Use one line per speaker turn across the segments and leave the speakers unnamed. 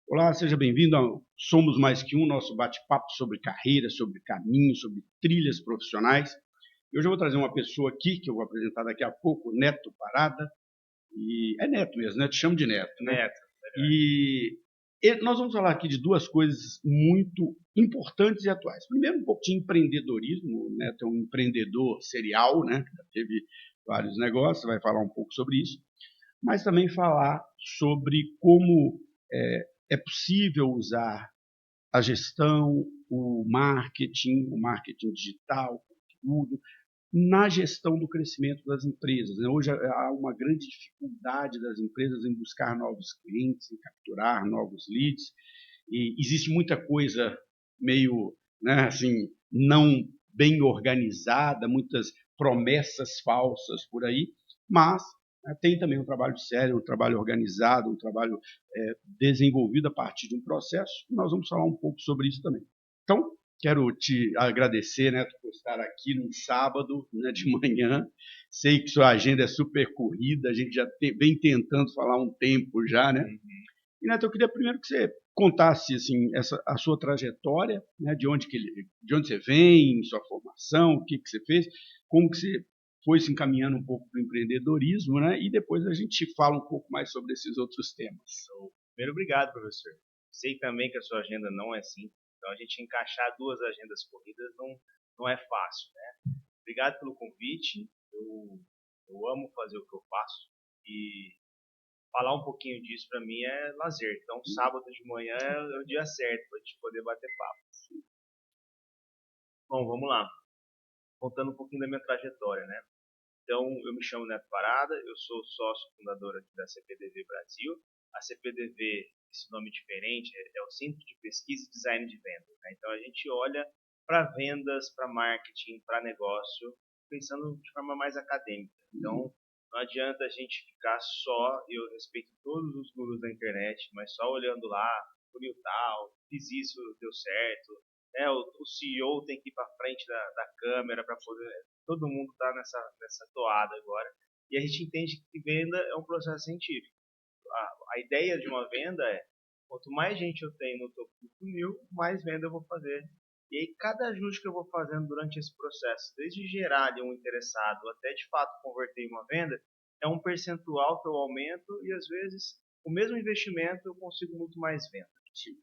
Olá, seja bem-vindo ao Somos Mais Que Um, nosso bate-papo sobre carreira, sobre caminho, sobre trilhas profissionais. E hoje eu vou trazer uma pessoa aqui, que eu vou apresentar daqui a pouco, Neto Parada. E é Neto mesmo, né? Te chamo de Neto, né?
Neto, melhor.
E nós vamos falar aqui de duas coisas muito importantes e atuais. Primeiro, um pouco de empreendedorismo. O Neto é um empreendedor serial, né? Já teve vários negócios, vai falar um pouco sobre isso. Mas também falar sobre como é possível usar a gestão, o marketing digital, conteúdo, na gestão do crescimento das empresas. Né? Hoje há uma grande dificuldade das empresas em buscar novos clientes, em capturar novos leads, e existe muita coisa meio, né, assim, não bem organizada, muitas promessas falsas por aí, mas tem também um trabalho sério, um trabalho organizado, um trabalho desenvolvido a partir de um processo. Nós vamos falar um pouco sobre isso também. Então, quero te agradecer, né, por estar aqui no sábado, né, de manhã. Sei que sua agenda é super corrida, a gente já vem tentando falar há um tempo já, né?
Uhum.
E, Neto, eu queria primeiro que você contasse assim, a sua trajetória, né, de onde você vem, sua formação, o que você fez, como que você foi se encaminhando um pouco para o empreendedorismo, né? E depois a gente fala um pouco mais sobre esses outros temas.
Primeiro, obrigado, professor. Sei também que a sua agenda não é simples, então a gente encaixar duas agendas corridas não é fácil, né? Obrigado pelo convite. Eu amo fazer o que eu faço e falar um pouquinho disso para mim é lazer. Então, sábado de manhã é o dia certo para a gente poder bater papo. Bom, vamos lá. Contando um pouquinho da minha trajetória, né? Então, eu me chamo Neto Parada, eu sou sócio fundador aqui da CPDV Brasil. A CPDV, esse nome diferente, é o Centro de Pesquisa e Design de Vendas. Né? Então, a gente olha para vendas, para marketing, para negócio, pensando de forma mais acadêmica. Então, não adianta a gente ficar só, eu respeito todos os gurus da internet, mas só olhando lá, por tal, fiz isso, deu certo. Né? O CEO tem que ir para frente da câmera para poder todo mundo está nessa toada agora. E a gente entende que venda é um processo científico. A ideia de uma venda é, quanto mais gente eu tenho no topo do funil, mais venda eu vou fazer. E aí, cada ajuste que eu vou fazendo durante esse processo, desde gerar ali um interessado até de fato converter em uma venda, é um percentual que eu aumento e às vezes o mesmo investimento eu consigo muito mais venda.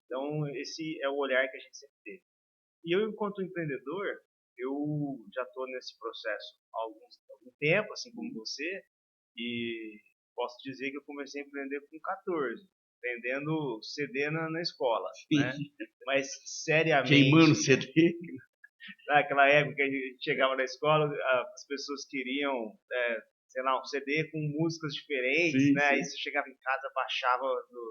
Então, esse é o olhar que a gente sempre teve. E eu, enquanto empreendedor, eu já estou nesse processo há algum tempo, assim como você, e posso dizer que eu comecei a empreender com 14, vendendo CD na escola, né? Mas
Queimando
seriamente,
CD.
naquela época que a gente chegava na escola, as pessoas queriam, sei lá, um CD com músicas diferentes,
Sim,
né? Aí
sim.
você chegava em casa, baixava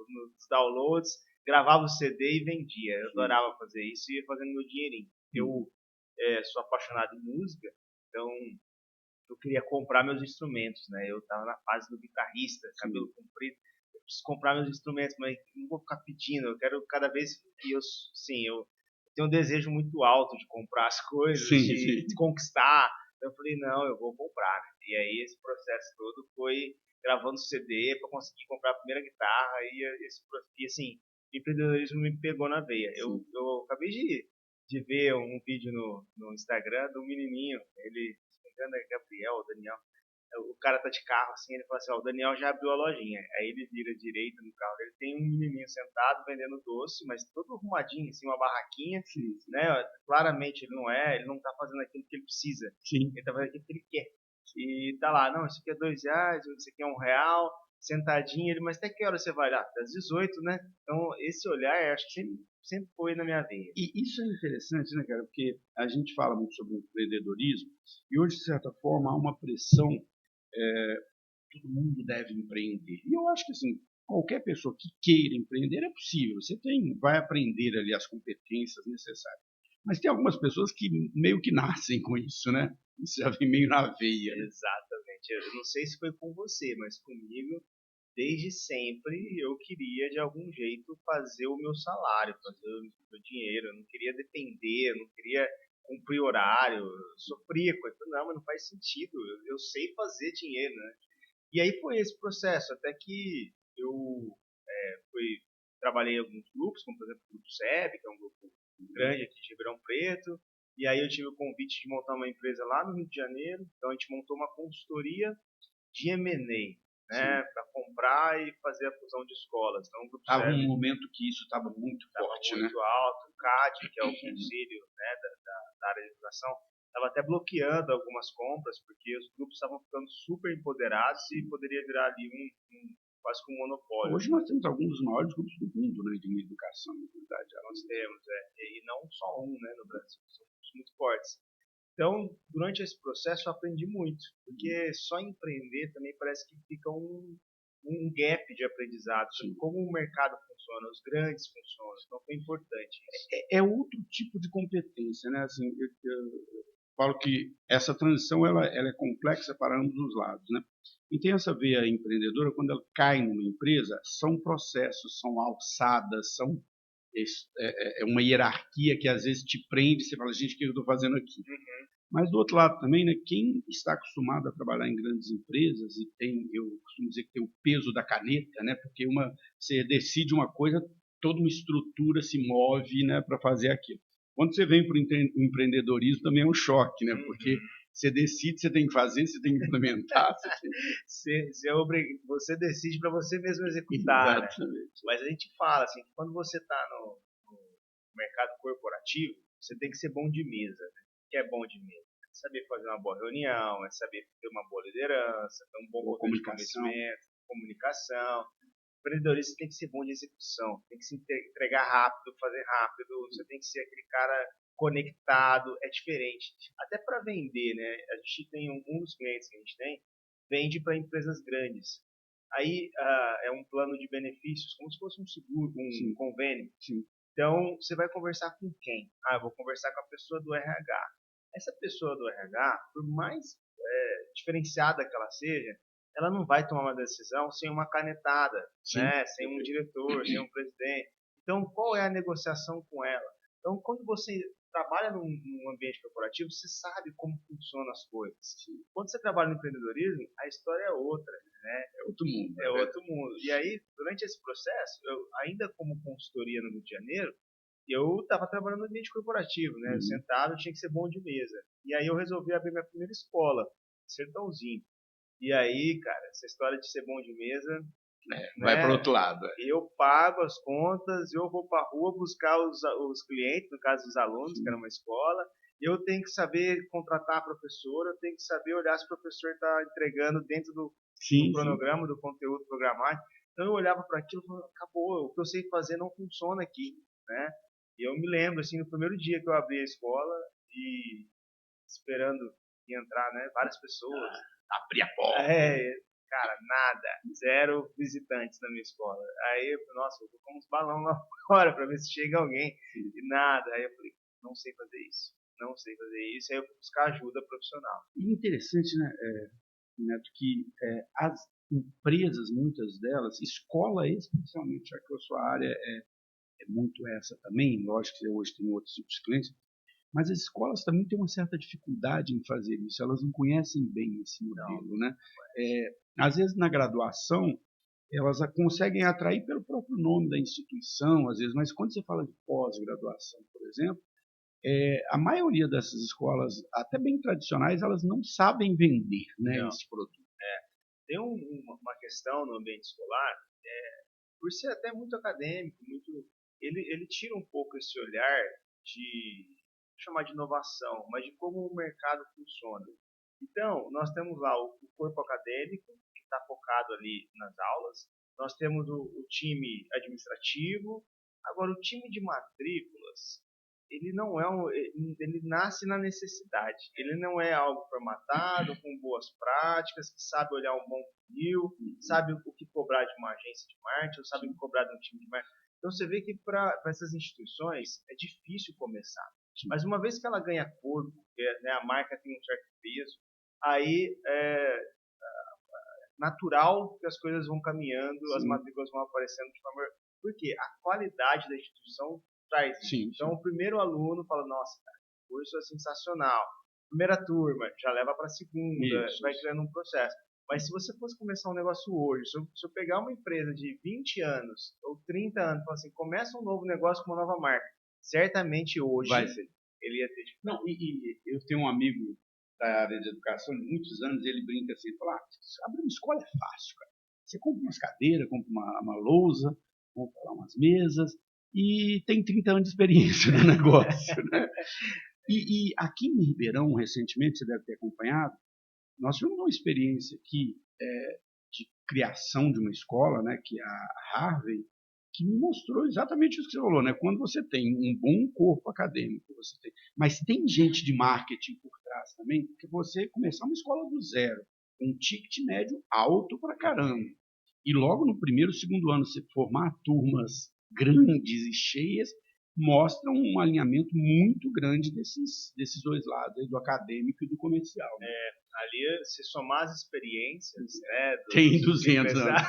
nos downloads, gravava o CD e vendia. Eu adorava fazer isso e ia fazendo meu dinheirinho. Eu sou apaixonado em música, então eu queria comprar meus instrumentos, né? Eu estava na fase do guitarrista, cabelo comprido. Eu preciso comprar meus instrumentos, mas não vou ficar pedindo. Eu quero cada vez que eu tenho um desejo muito alto de comprar as coisas,
Sim,
de
sim.
conquistar. Então eu falei, não, eu vou comprar. Né? E aí esse processo todo foi gravando CD para conseguir comprar a primeira guitarra e assim, o empreendedorismo me pegou na veia. Eu acabei de ver um vídeo no Instagram do menininho, ele, se não me engano, é Gabriel, o Daniel. O cara tá de carro assim, ele fala assim: ó, o Daniel já abriu a lojinha. Aí ele vira direita no carro dele, tem um menininho sentado vendendo doce, mas todo arrumadinho, assim, uma barraquinha,
Sim, sim.
né? Claramente ele não tá fazendo aquilo que ele precisa,
Sim.
ele tá fazendo aquilo que ele quer. E tá lá, não, isso aqui é R$ 2, isso aqui é R$ 1, sentadinho, ele, mas até que hora você vai lá? Das 18, né? Então, esse olhar, acho que sempre foi na minha veia.
E isso é interessante, né, cara? Porque a gente fala muito sobre empreendedorismo e hoje, de certa forma, há uma pressão, todo mundo deve empreender. E eu acho que, assim, qualquer pessoa que queira empreender é possível. Você vai aprender ali as competências necessárias. Mas tem algumas pessoas que meio que nascem com isso, né? Isso já vem meio na veia, né?
Exatamente. Eu não sei se foi com você, mas comigo, desde sempre, eu queria de algum jeito fazer o meu salário, fazer o meu dinheiro. Eu não queria depender, eu não queria cumprir horário. Eu sofria com isso. Não, mas não faz sentido. Eu sei fazer dinheiro, né? E aí foi esse processo, até que eu fui. trabalhei em alguns grupos, como por exemplo o Grupo SEB, que é um grupo grande aqui de Ribeirão Preto, e aí eu tive o convite de montar uma empresa lá no Rio de Janeiro, então a gente montou uma consultoria de M&A, né, para comprar e fazer a fusão de escolas. Então o Grupo
Estava
SEB
um momento que isso estava muito forte,
muito
né?
alto, o CAD, que é o Conselho, né, da área de educação, estava até bloqueando algumas compras, porque os grupos estavam ficando super empoderados e poderia virar ali quase que um monopólio.
Hoje nós temos alguns dos maiores grupos do mundo, né, de educação, na verdade.
Nós temos, e não só um, né, no Brasil, são grupos muito fortes. Então, durante esse processo eu aprendi muito, porque só empreender também parece que fica um gap de aprendizado sobre como o mercado funciona, os grandes funcionam. Então, foi importante isso.
É outro tipo de competência, né? Assim, eu falo que essa transição ela é complexa para ambos os lados, né? E tem essa veia empreendedora, quando ela cai numa empresa, são processos, são alçadas, são uma hierarquia que às vezes te prende, você fala, gente, o que eu estou fazendo aqui? Mas do outro lado também, né, quem está acostumado a trabalhar em grandes empresas e tem, eu costumo dizer que tem o peso da caneta, né, porque você decide uma coisa, toda uma estrutura se move, né, para fazer aquilo. Quando você vem para o empreendedorismo também é um choque, né, porque você decide, você tem que fazer, você tem que implementar.
Você decide para você mesmo executar.
Exatamente.
Né? Mas a gente fala assim, que quando você está no mercado corporativo, você tem que ser bom de mesa. Né? Que é bom de mesa? É saber fazer uma boa reunião, é saber ter uma boa liderança, ter um bom poder de convencimento, comunicação. O empreendedorista tem que ser bom de execução, tem que se entregar rápido, fazer rápido, você tem que ser aquele cara conectado, é diferente. Até para vender, né? A gente tem um dos clientes que a gente tem, vende para empresas grandes. Aí é um plano de benefícios, como se fosse um seguro, um convênio.
Sim.
Então, você vai conversar com quem? Eu vou conversar com a pessoa do RH. Essa pessoa do RH, por mais diferenciada que ela seja, ela não vai tomar uma decisão sem uma canetada, né? Sem um diretor, sem um presidente. Então, qual é a negociação com ela? Então, quando você trabalha num ambiente corporativo, você sabe como funcionam as coisas. Quando você trabalha no empreendedorismo, a história é outra, né?
É outro mundo.
É outro mundo. E aí, durante esse processo, eu, ainda como consultoria no Rio de Janeiro, eu estava trabalhando no ambiente corporativo, né? Sentado, tinha que ser bom de mesa. E aí eu resolvi abrir minha primeira escola, Sertãozinho. E aí, cara, essa história de ser bom de mesa,
vai para o outro lado.
Eu pago as contas, eu vou para a rua buscar os clientes, no caso os alunos, que era uma escola. Eu tenho que saber contratar a professora, eu tenho que saber olhar se o professor está entregando dentro do cronograma, do conteúdo programático. Então eu olhava para aquilo e falava, acabou, o que eu sei fazer não funciona aqui, né? E eu me lembro, assim, no primeiro dia que eu abri a escola e esperando entrar, né, várias pessoas.
Abrir a porta.
Cara, nada, zero visitantes na minha escola. Aí eu falei, nossa, eu vou com uns balões lá fora para ver se chega alguém. E nada. Aí eu falei, não sei fazer isso. Não sei fazer isso. Aí eu fui buscar ajuda profissional.
E interessante, né, Neto, que as empresas, muitas delas, escola especialmente, já que a sua área é muito essa também, lógico que hoje tem outros tipos de clientes, mas as escolas também têm uma certa dificuldade em fazer isso, elas não conhecem bem esse modelo, né? Às vezes na graduação elas conseguem atrair pelo próprio nome da instituição, às vezes, mas quando você fala de pós-graduação, por exemplo, a maioria dessas escolas, até bem tradicionais, elas não sabem vender, né, esse produto.
Tem uma questão no ambiente escolar, por ser até muito acadêmico, ele tira um pouco esse olhar de chamar de inovação, mas de como o mercado funciona. Então, nós temos lá o corpo acadêmico, que está focado ali nas aulas, nós temos o time administrativo, agora o time de matrículas, ele não ele nasce na necessidade, ele não é algo formatado, com boas práticas, que sabe olhar um bom funil, sabe o que cobrar de uma agência de marketing, ou sabe o que cobrar de um time de marketing. Então você vê que para essas instituições é difícil começar. Mas uma vez que ela ganha corpo, né, a marca tem um certo peso, aí é natural que as coisas vão caminhando, as matrículas vão aparecendo de forma... Porque a qualidade da instituição traz isso. Então o primeiro aluno fala, nossa, cara, o curso é sensacional. Primeira turma, já leva para a segunda, vai criando um processo. Mas se você fosse começar um negócio hoje, se eu pegar uma empresa de 20 anos ou 30 anos, falar assim, começa um novo negócio com uma nova marca, certamente hoje
Vai ser.
ele ia ter
Não, e eu tenho um amigo da área de educação de muitos anos, ele brinca assim, fala, abrir uma escola é fácil, cara. Você compra umas cadeiras, compra uma lousa, compra lá umas mesas e tem 30 anos de experiência no negócio, né? E aqui em Ribeirão, recentemente, você deve ter acompanhado, nós tivemos uma experiência aqui de criação de uma escola, né, que é a Harvey, que me mostrou exatamente isso que você falou, né? Quando você tem um bom corpo acadêmico, mas tem gente de marketing por trás também, que você começar uma escola do zero, com um ticket médio alto pra caramba, e logo no primeiro, segundo ano você formar turmas grandes e cheias, mostra um alinhamento muito grande desses dois lados, do acadêmico e do comercial. Né?
Ali, se somar as experiências, né,
tem 200 anos.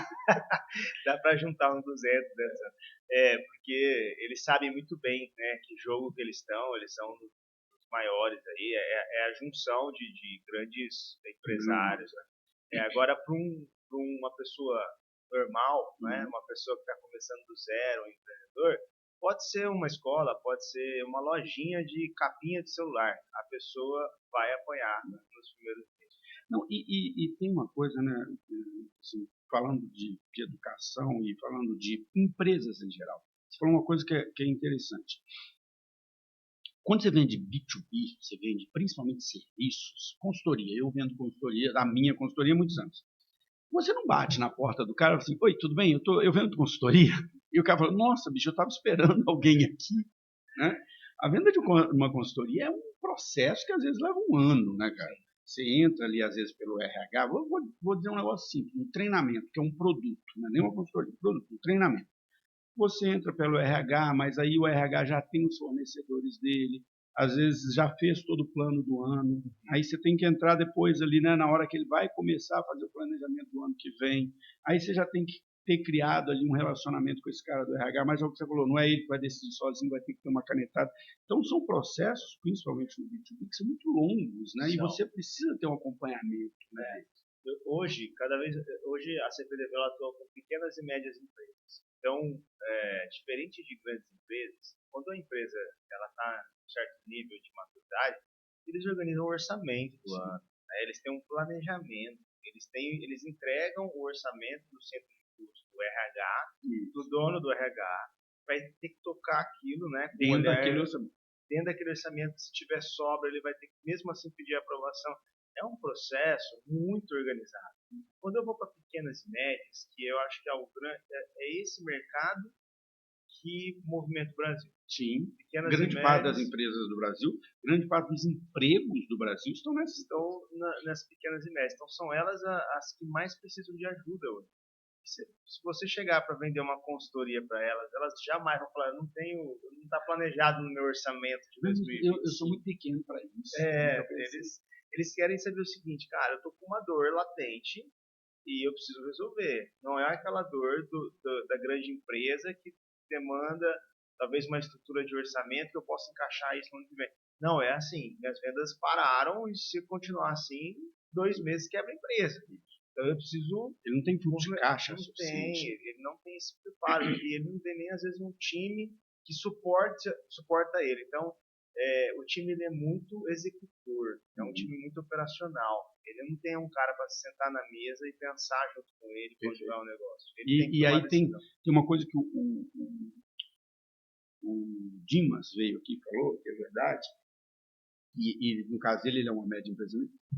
Dá para juntar um 200, né? Porque eles sabem muito bem, né, que jogo que eles são dos maiores aí, é a junção de grandes empresários. Né? Agora, para uma pessoa normal, né, uma pessoa que está começando do zero, um empreendedor, pode ser uma escola, pode ser uma lojinha de capinha de celular. A pessoa vai apanhar, né, nos primeiros meses.
Não, e tem uma coisa, né, assim, falando de educação e falando de empresas em geral. Você falou uma coisa que é interessante. Quando você vende B2B, você vende principalmente serviços, consultoria. Eu vendo consultoria, a minha consultoria há muitos anos. Você não bate na porta do cara e fala assim, oi, tudo bem? Eu vendo consultoria. E o cara fala, nossa, bicho, eu estava esperando alguém aqui. Né? A venda de uma consultoria é um processo que às vezes leva um ano, né, cara? Você entra ali, às vezes, pelo RH. Vou dizer um negócio simples, um treinamento, que é um produto, não é nem uma consultoria, um produto, um treinamento. Você entra pelo RH, mas aí o RH já tem os fornecedores dele, às vezes já fez todo o plano do ano, aí você tem que entrar depois ali, né, na hora que ele vai começar a fazer o planejamento do ano que vem, aí você já tem que ter criado ali um relacionamento com esse cara do RH, mas é o que você falou, não é ele que vai decidir sozinho, vai ter que ter uma canetada. Então são processos, principalmente no B2B, que são muito longos, né, e você precisa ter um acompanhamento, né.
Hoje, hoje a CPDV ela atua com pequenas e médias empresas. Então, diferente de grandes empresas, quando a empresa ela está em um certo nível de maturidade, eles organizam o orçamento do ano, né? Eles têm um planejamento, eles entregam o orçamento do centro de custo, do RH, do dono do RH, vai ter que tocar aquilo, né?
Dentro daquele
orçamento, se tiver sobra, ele vai ter que mesmo assim pedir aprovação. É um processo muito organizado. Quando eu vou para pequenas e médias, que eu acho que é esse mercado que movimenta o Brasil.
Sim, grande parte das empresas do Brasil, grande parte dos empregos do Brasil estão
nessas pequenas e médias. Então são elas as que mais precisam de ajuda hoje. Se você chegar para vender uma consultoria para elas jamais vão falar, não está planejado no meu orçamento de 2020.
Eu sou muito pequeno para isso.
Eles querem saber o seguinte, cara, eu estou com uma dor latente e eu preciso resolver. Não é aquela dor da grande empresa que demanda talvez uma estrutura de orçamento que eu possa encaixar isso no ano que vem. Não, é assim, minhas vendas pararam e se continuar assim, 2 meses quebra a empresa. Então eu preciso...
Ele não tem fluxo de caixa.
Ele não tem esse preparo e ele não tem nem às vezes um time que suporta ele. Então o time ele é muito executor, é um time muito operacional. Ele não tem um cara para se sentar na mesa e pensar junto com ele quando tiver um negócio.
E aí tem uma coisa que o Dimas veio aqui e falou, que é verdade, e no caso dele, ele é uma média empresa,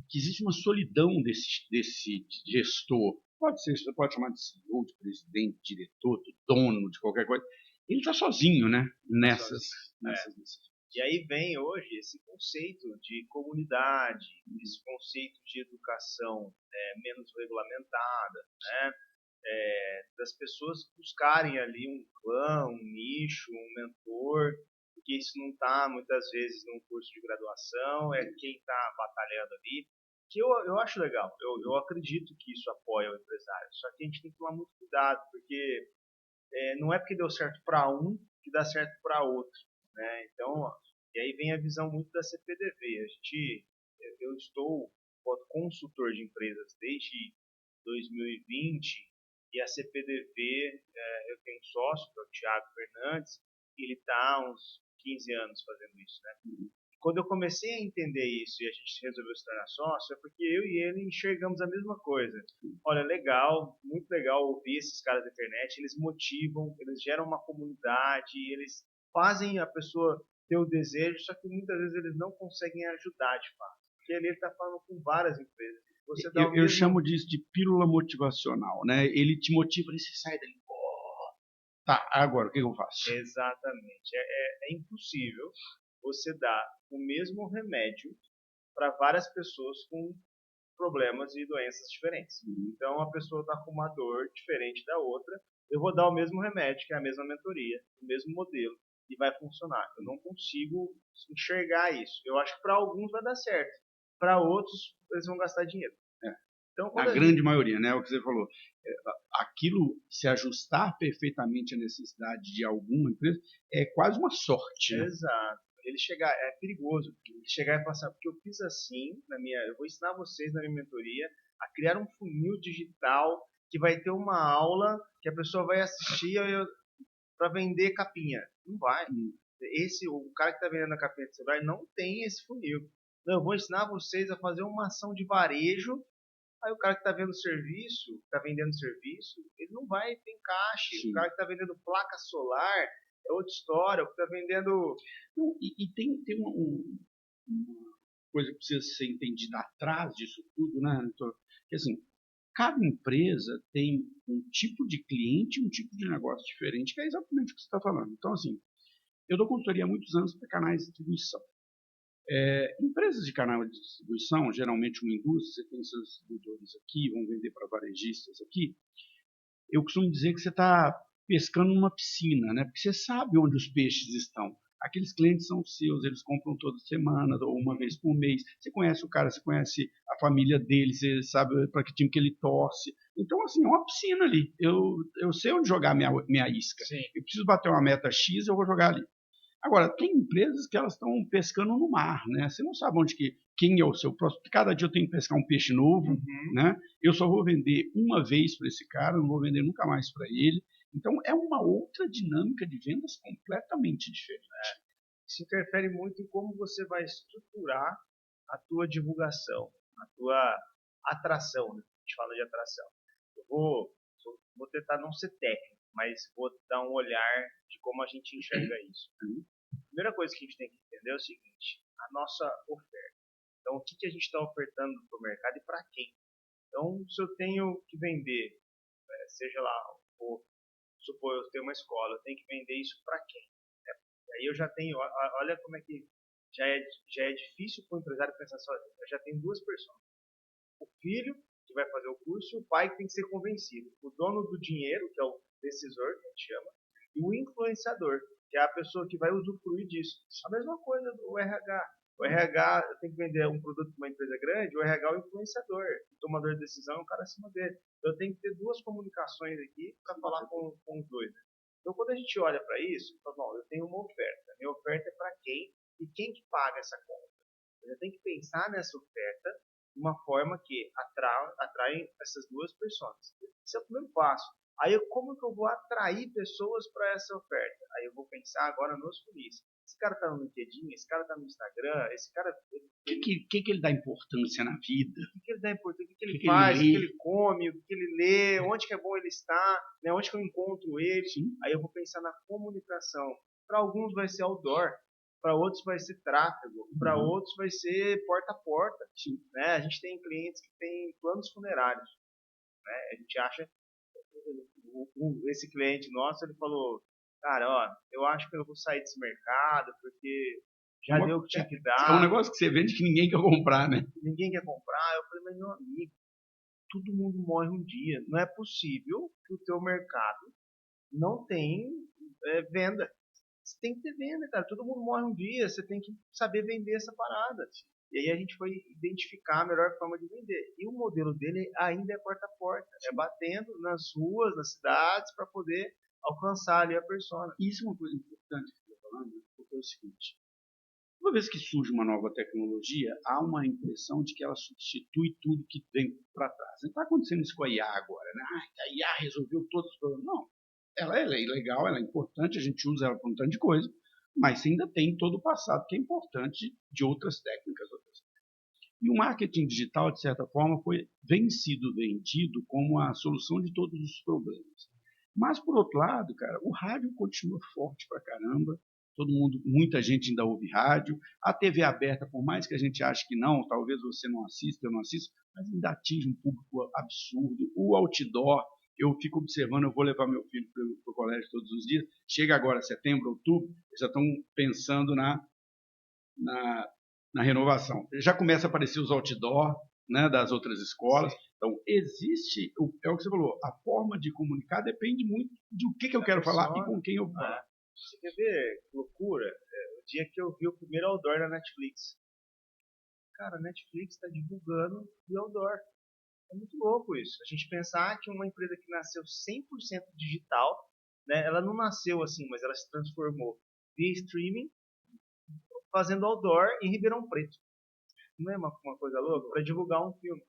que existe uma solidão desse gestor, você pode chamar de CEO, de presidente, diretor, de dono, de qualquer coisa, ele está sozinho, né, nessas decisões.
E aí vem hoje esse conceito de comunidade, esse conceito de educação menos regulamentada, né? Das pessoas buscarem ali um clã, um nicho, um mentor, porque isso não está muitas vezes num curso de graduação, é quem está batalhando ali, que eu acho legal, eu acredito que isso apoia o empresário, só que a gente tem que tomar muito cuidado, porque não é porque deu certo para um que dá certo para outro, né? Então, e aí vem a visão muito da CPDV. Eu estou, enquanto consultor de empresas, desde 2020, e a CPDV, eu tenho um sócio, que é o Thiago Fernandes, e ele está há uns 15 anos fazendo isso, né? Quando eu comecei a entender isso e a gente resolveu se tornar sócio, é porque eu e ele enxergamos a mesma coisa. Olha, legal, muito legal ouvir esses caras da internet, eles motivam, eles geram uma comunidade, eles fazem a pessoa ter o desejo, só que muitas vezes eles não conseguem ajudar de fato. Porque ele está falando com várias empresas. Você dá
Eu chamo disso de pílula motivacional, né? Ele te motiva, e você sai dali, pô, tá, agora o que eu faço?
Exatamente. É impossível você dar o mesmo remédio para várias pessoas com problemas e doenças diferentes. Então, a pessoa está com uma dor diferente da outra, eu vou dar o mesmo remédio, que é a mesma mentoria, o mesmo modelo, e vai funcionar. Eu não consigo enxergar isso. Eu acho que para alguns vai dar certo, para outros eles vão gastar dinheiro. Então,
A grande maioria, né? O que você falou. Aquilo se ajustar perfeitamente à necessidade de alguma empresa é quase uma sorte, né?
Exato. Ele chegar, é perigoso, ele chegar e passar, porque eu fiz assim, eu vou ensinar vocês na minha mentoria a criar um funil digital que vai ter uma aula que a pessoa vai assistir para vender capinha. Não vai. O cara que está vendendo a capinha de celular não tem esse funil. Não, eu vou ensinar vocês a fazer uma ação de varejo. Aí o cara que está vendo serviço, está vendendo serviço, ele não vai ter encaixe. Sim. O cara que está vendendo placa solar é outra história. O que está vendendo...
Não, e tem uma coisa que precisa ser entendida atrás disso tudo, né? Que assim, cada empresa tem um tipo de cliente e um tipo de negócio diferente, que é exatamente o que você está falando. Então, assim, eu dou consultoria há muitos anos para canais de distribuição. Empresas de canal de distribuição, geralmente uma indústria, você tem seus distribuidores aqui, vão vender para varejistas aqui. Eu costumo dizer que você está pescando numa piscina, né? Porque você sabe onde os peixes estão. Aqueles clientes são seus, eles compram toda semana ou uma vez por mês. Você conhece o cara, você conhece a família dele, você sabe para que time que ele torce. Então, assim, é uma piscina ali. Eu sei onde jogar minha isca.
Sim.
Eu preciso bater uma meta X, eu vou jogar ali. Agora, tem empresas que elas estão pescando no mar, né? Você não sabe quem é o seu próximo. Cada dia eu tenho que pescar um peixe novo, né? Eu só vou vender uma vez para esse cara, não vou vender nunca mais para ele. Então, é uma outra dinâmica de vendas completamente diferente.
Isso interfere muito em como você vai estruturar a tua divulgação, a tua atração, né? A gente fala de atração. Eu vou tentar não ser técnico, mas vou dar um olhar de como a gente enxerga isso. A primeira coisa que a gente tem que entender é o seguinte: a nossa oferta. Então, o que a gente está ofertando para o mercado e para quem? Então, se eu tenho que vender, seja lá, supor eu tenho uma escola, eu tenho que vender isso para quem? Aí eu já tenho, olha como é que já é difícil para o empresário pensar sozinho. Eu já tenho duas pessoas: o filho, que vai fazer o curso, e o pai, que tem que ser convencido. O dono do dinheiro, que é o decisor, que a gente chama, e o influenciador, que é a pessoa que vai usufruir disso. A mesma coisa do RH. O RH, eu tenho que vender um produto para uma empresa grande, o RH é o influenciador, o tomador de decisão é o cara acima dele. Então eu tenho que ter duas comunicações aqui para falar com os dois. Então quando a gente olha para isso, fala, bom, eu tenho uma oferta. Minha oferta é para quem? E quem que paga essa conta? Eu tenho que pensar nessa oferta de uma forma que atrai essas duas pessoas. Esse é o primeiro passo. Aí, como que eu vou atrair pessoas para essa oferta? Aí eu vou pensar agora nos funis. Esse cara está no LinkedIn, esse cara está no Instagram, esse cara...
O que ele dá importância na vida?
O que ele dá importância? O que ele faz? O que ele come? O que ele lê? Onde que é bom ele estar? Né? Onde que eu encontro ele? Sim. Aí eu vou pensar na comunicação. Para alguns vai ser outdoor, para outros vai ser tráfego, para outros vai ser porta a porta. Né? A gente tem clientes que têm planos funerários. Né? A gente acha... Esse cliente nosso, ele falou: cara, ó, eu acho que eu vou sair desse mercado porque já deu o que tinha que dar.
É um negócio que você vende que ninguém quer comprar, né?
Ninguém quer comprar. Eu falei: mas meu amigo, todo mundo morre um dia. Não é possível que o teu mercado não tem venda. Você tem que ter venda, cara. Todo mundo morre um dia. Você tem que saber vender essa parada. E aí a gente foi identificar a melhor forma de vender. E o modelo dele ainda é porta a porta. É batendo nas ruas, nas cidades, para poder alcançar ali a persona.
Isso é uma coisa importante que eu estou falando, porque é o seguinte: Toda vez que surge uma nova tecnologia, há uma impressão de que ela substitui tudo que vem para trás. Não está acontecendo isso com a IA agora, né? A IA resolveu todos os problemas. Não. Ela é legal, ela é importante, a gente usa ela para um tanto de coisa, mas você ainda tem todo o passado que é importante de outras técnicas. E o marketing digital, de certa forma, vem sido vendido como a solução de todos os problemas. Mas, por outro lado, cara, o rádio continua forte pra caramba. Todo mundo, muita gente ainda ouve rádio. A TV aberta, por mais que a gente ache que não, talvez você não assista, eu não assisto, mas ainda atinge um público absurdo. O outdoor, eu fico observando, eu vou levar meu filho para o colégio todos os dias. Chega agora setembro, outubro, eles já estão pensando na, na renovação. Já começa a aparecer os outdoor, né, das outras escolas. Então, existe, é o que você falou, a forma de comunicar depende muito de o que eu quero falar e com quem eu vou falar.
Você quer ver que loucura? O dia que eu vi o primeiro outdoor na Netflix. Cara, a Netflix está divulgando o outdoor. É muito louco isso. A gente pensar que uma empresa que nasceu 100% digital, né, ela não nasceu assim, mas ela se transformou via streaming, fazendo outdoor em Ribeirão Preto. Não é uma coisa louca? Para divulgar um filme.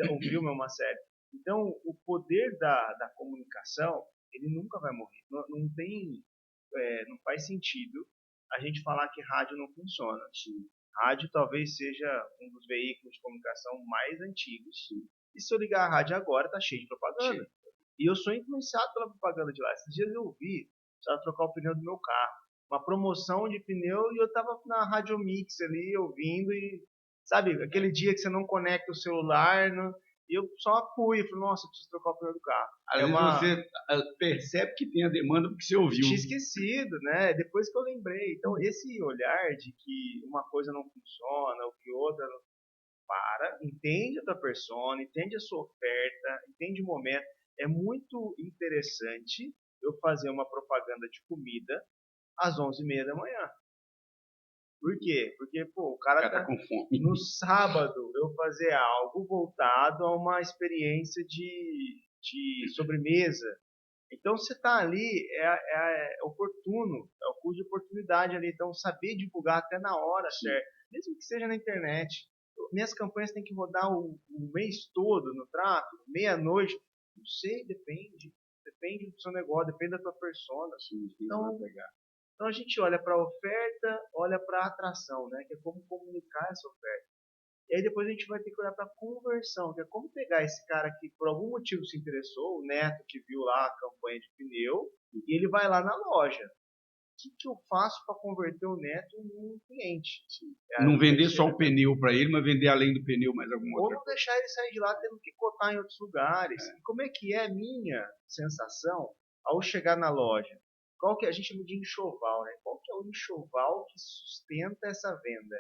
Um filme é uma série. Então, o poder da comunicação, ele nunca vai morrer. Não tem, não faz sentido a gente falar que rádio não funciona. Rádio talvez seja um dos veículos de comunicação mais antigos. E se eu ligar a rádio agora, tá cheio de propaganda. E eu sou influenciado pela propaganda de lá. Esses dias eu vi, precisava trocar o pneu do meu carro. Uma promoção de pneu e eu tava na Rádio Mix ali, ouvindo e... Sabe, aquele dia que você não conecta o celular, e eu só fui, falei, nossa, eu preciso trocar o pneu do carro.
Às vezes você percebe que tem a demanda porque você ouviu.
Tinha esquecido, né? Depois que eu lembrei. Então, esse olhar de que uma coisa não funciona, ou que outra não... entende a tua persona, entende a sua oferta, entende o momento. É muito interessante eu fazer uma propaganda de comida às 11h30 da manhã. Por quê? Porque, o cara
tá com fome.
No sábado, eu fazer algo voltado a uma experiência de sobremesa. Então, você está ali, é oportuno, é o custo de oportunidade ali. Então, saber divulgar até na hora, certo? Mesmo que seja na internet. Minhas campanhas têm que rodar o mês todo no tráfego, meia-noite. Não sei, depende. Depende do seu negócio, depende da tua persona. Então a gente olha para a oferta, olha para a atração, né? Que é como comunicar essa oferta. E aí depois a gente vai ter que olhar para a conversão, que é como pegar esse cara que por algum motivo se interessou, o Neto que viu lá a campanha de pneu, e ele vai lá na loja. O que eu faço para converter o Neto em um cliente?
Não vender só o pneu para ele, mas vender além do pneu mais alguma outra
coisa. Ou não deixar ele sair de lá tendo que cotar em outros lugares. E como é que é a minha sensação ao chegar na loja? Qual que a gente chama de enxoval, né? Qual que é o enxoval que sustenta essa venda?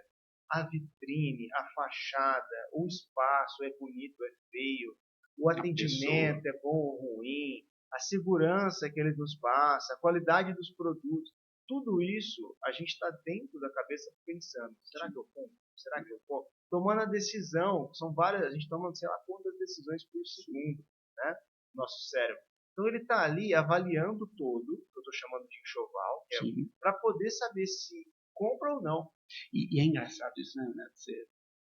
A vitrine, a fachada, o espaço é bonito, é feio, o atendimento é bom ou ruim, a segurança que ele nos passa, a qualidade dos produtos. Tudo isso a gente está dentro da cabeça pensando, será que eu compro? Será que eu compro? Tomando a decisão, são várias, a gente toma, sei lá, quantas decisões por segundo, né? Nosso cérebro. Então ele está ali avaliando todo, que eu estou chamando de enxoval, para poder saber se compra ou não.
E é engraçado isso, né? Você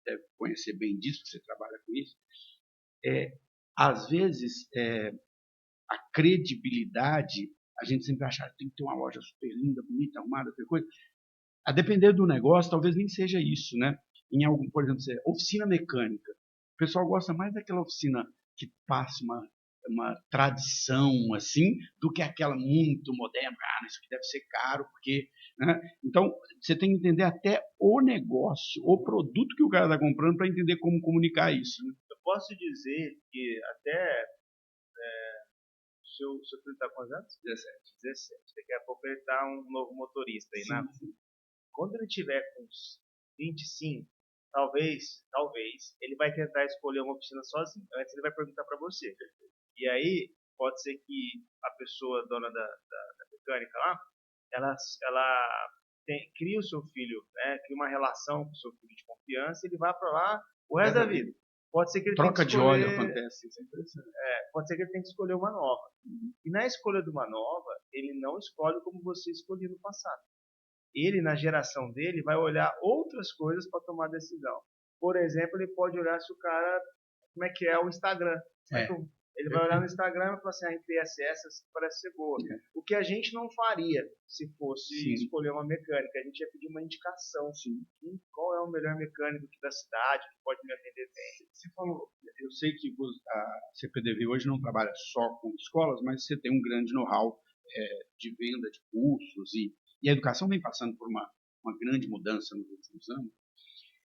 deve conhecer bem disso, porque você trabalha com isso. Às vezes, a credibilidade, a gente sempre acha que tem que ter uma loja super linda, bonita, arrumada, qualquer coisa. A depender do negócio, talvez nem seja isso, né? Em algum, por exemplo, oficina mecânica. O pessoal gosta mais daquela oficina que passa uma tradição assim, do que aquela muito moderna. Isso aqui deve ser caro, porque... Né? Então, você tem que entender até o negócio, o produto que o cara está comprando para entender como comunicar isso. Né?
Eu posso dizer que até seu filho está com quantos anos? 17. Daqui a pouco ele está um novo motorista aí, né? Quando ele tiver com uns 25, talvez, ele vai tentar escolher uma oficina sozinho. Antes ele vai perguntar para você. E aí, pode ser que a pessoa, dona da mecânica lá, ela cria o seu filho, né? Cria uma relação com o seu filho de confiança e ele vai para lá o resto da vida. Pode ser que ele
troca de óleo acontece.
Pode ser que ele tenha que escolher uma nova. E na escolha de uma nova, ele não escolhe como você escolheu no passado. ele, na geração dele, vai olhar outras coisas para tomar decisão. Por exemplo, ele pode olhar se o cara, como é que é o Instagram. Ele vai olhar no Instagram e vai falar assim, a NPSS parece ser boa. O que a gente não faria se fosse escolher uma mecânica. A gente ia pedir uma indicação. Qual é o melhor mecânico aqui da cidade que pode me atender bem?
Você falou, eu sei que a CPDV hoje não trabalha só com escolas, mas você tem um grande know-how de venda de cursos e a educação vem passando por uma grande mudança nos últimos anos.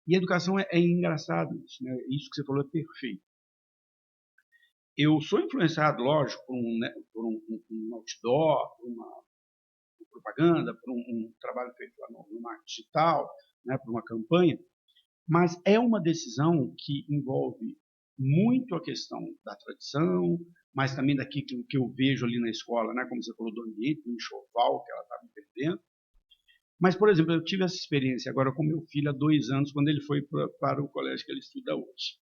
E a educação é engraçado isso, né? Isso que você falou é perfeito. Eu sou influenciado, lógico, por um outdoor, por uma propaganda, por um trabalho feito lá no marketing digital, né, por uma campanha, mas é uma decisão que envolve muito a questão da tradição, mas também daquilo que eu vejo ali na escola, né, como você falou, do ambiente, do enxoval que ela estava perdendo. Mas, por exemplo, eu tive essa experiência agora com meu filho há 2 anos, quando ele foi para o colégio que ele estuda hoje.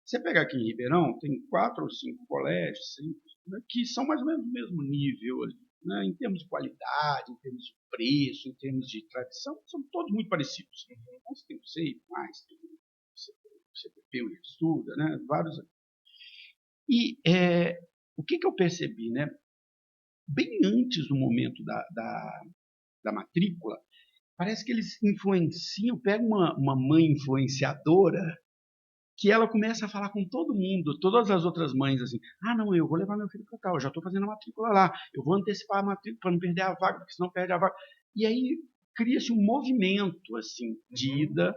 Você pega aqui em Ribeirão, tem 4 ou 5 colégios que são mais ou menos do mesmo nível, né, em termos de qualidade, em termos de preço, em termos de tradição, são todos muito parecidos. Então, você tem o CEIP, tem o CPP, onde ele estuda, né, vários. E o que eu percebi, né? Bem antes do momento da matrícula, parece que eles influenciam, pega uma mãe influenciadora, que ela começa a falar com todo mundo, todas as outras mães, assim, não, eu vou levar meu filho para tal, eu já estou fazendo a matrícula lá, eu vou antecipar a matrícula para não perder a vaga, porque senão perde a vaga. E aí cria-se um movimento, assim, de ida,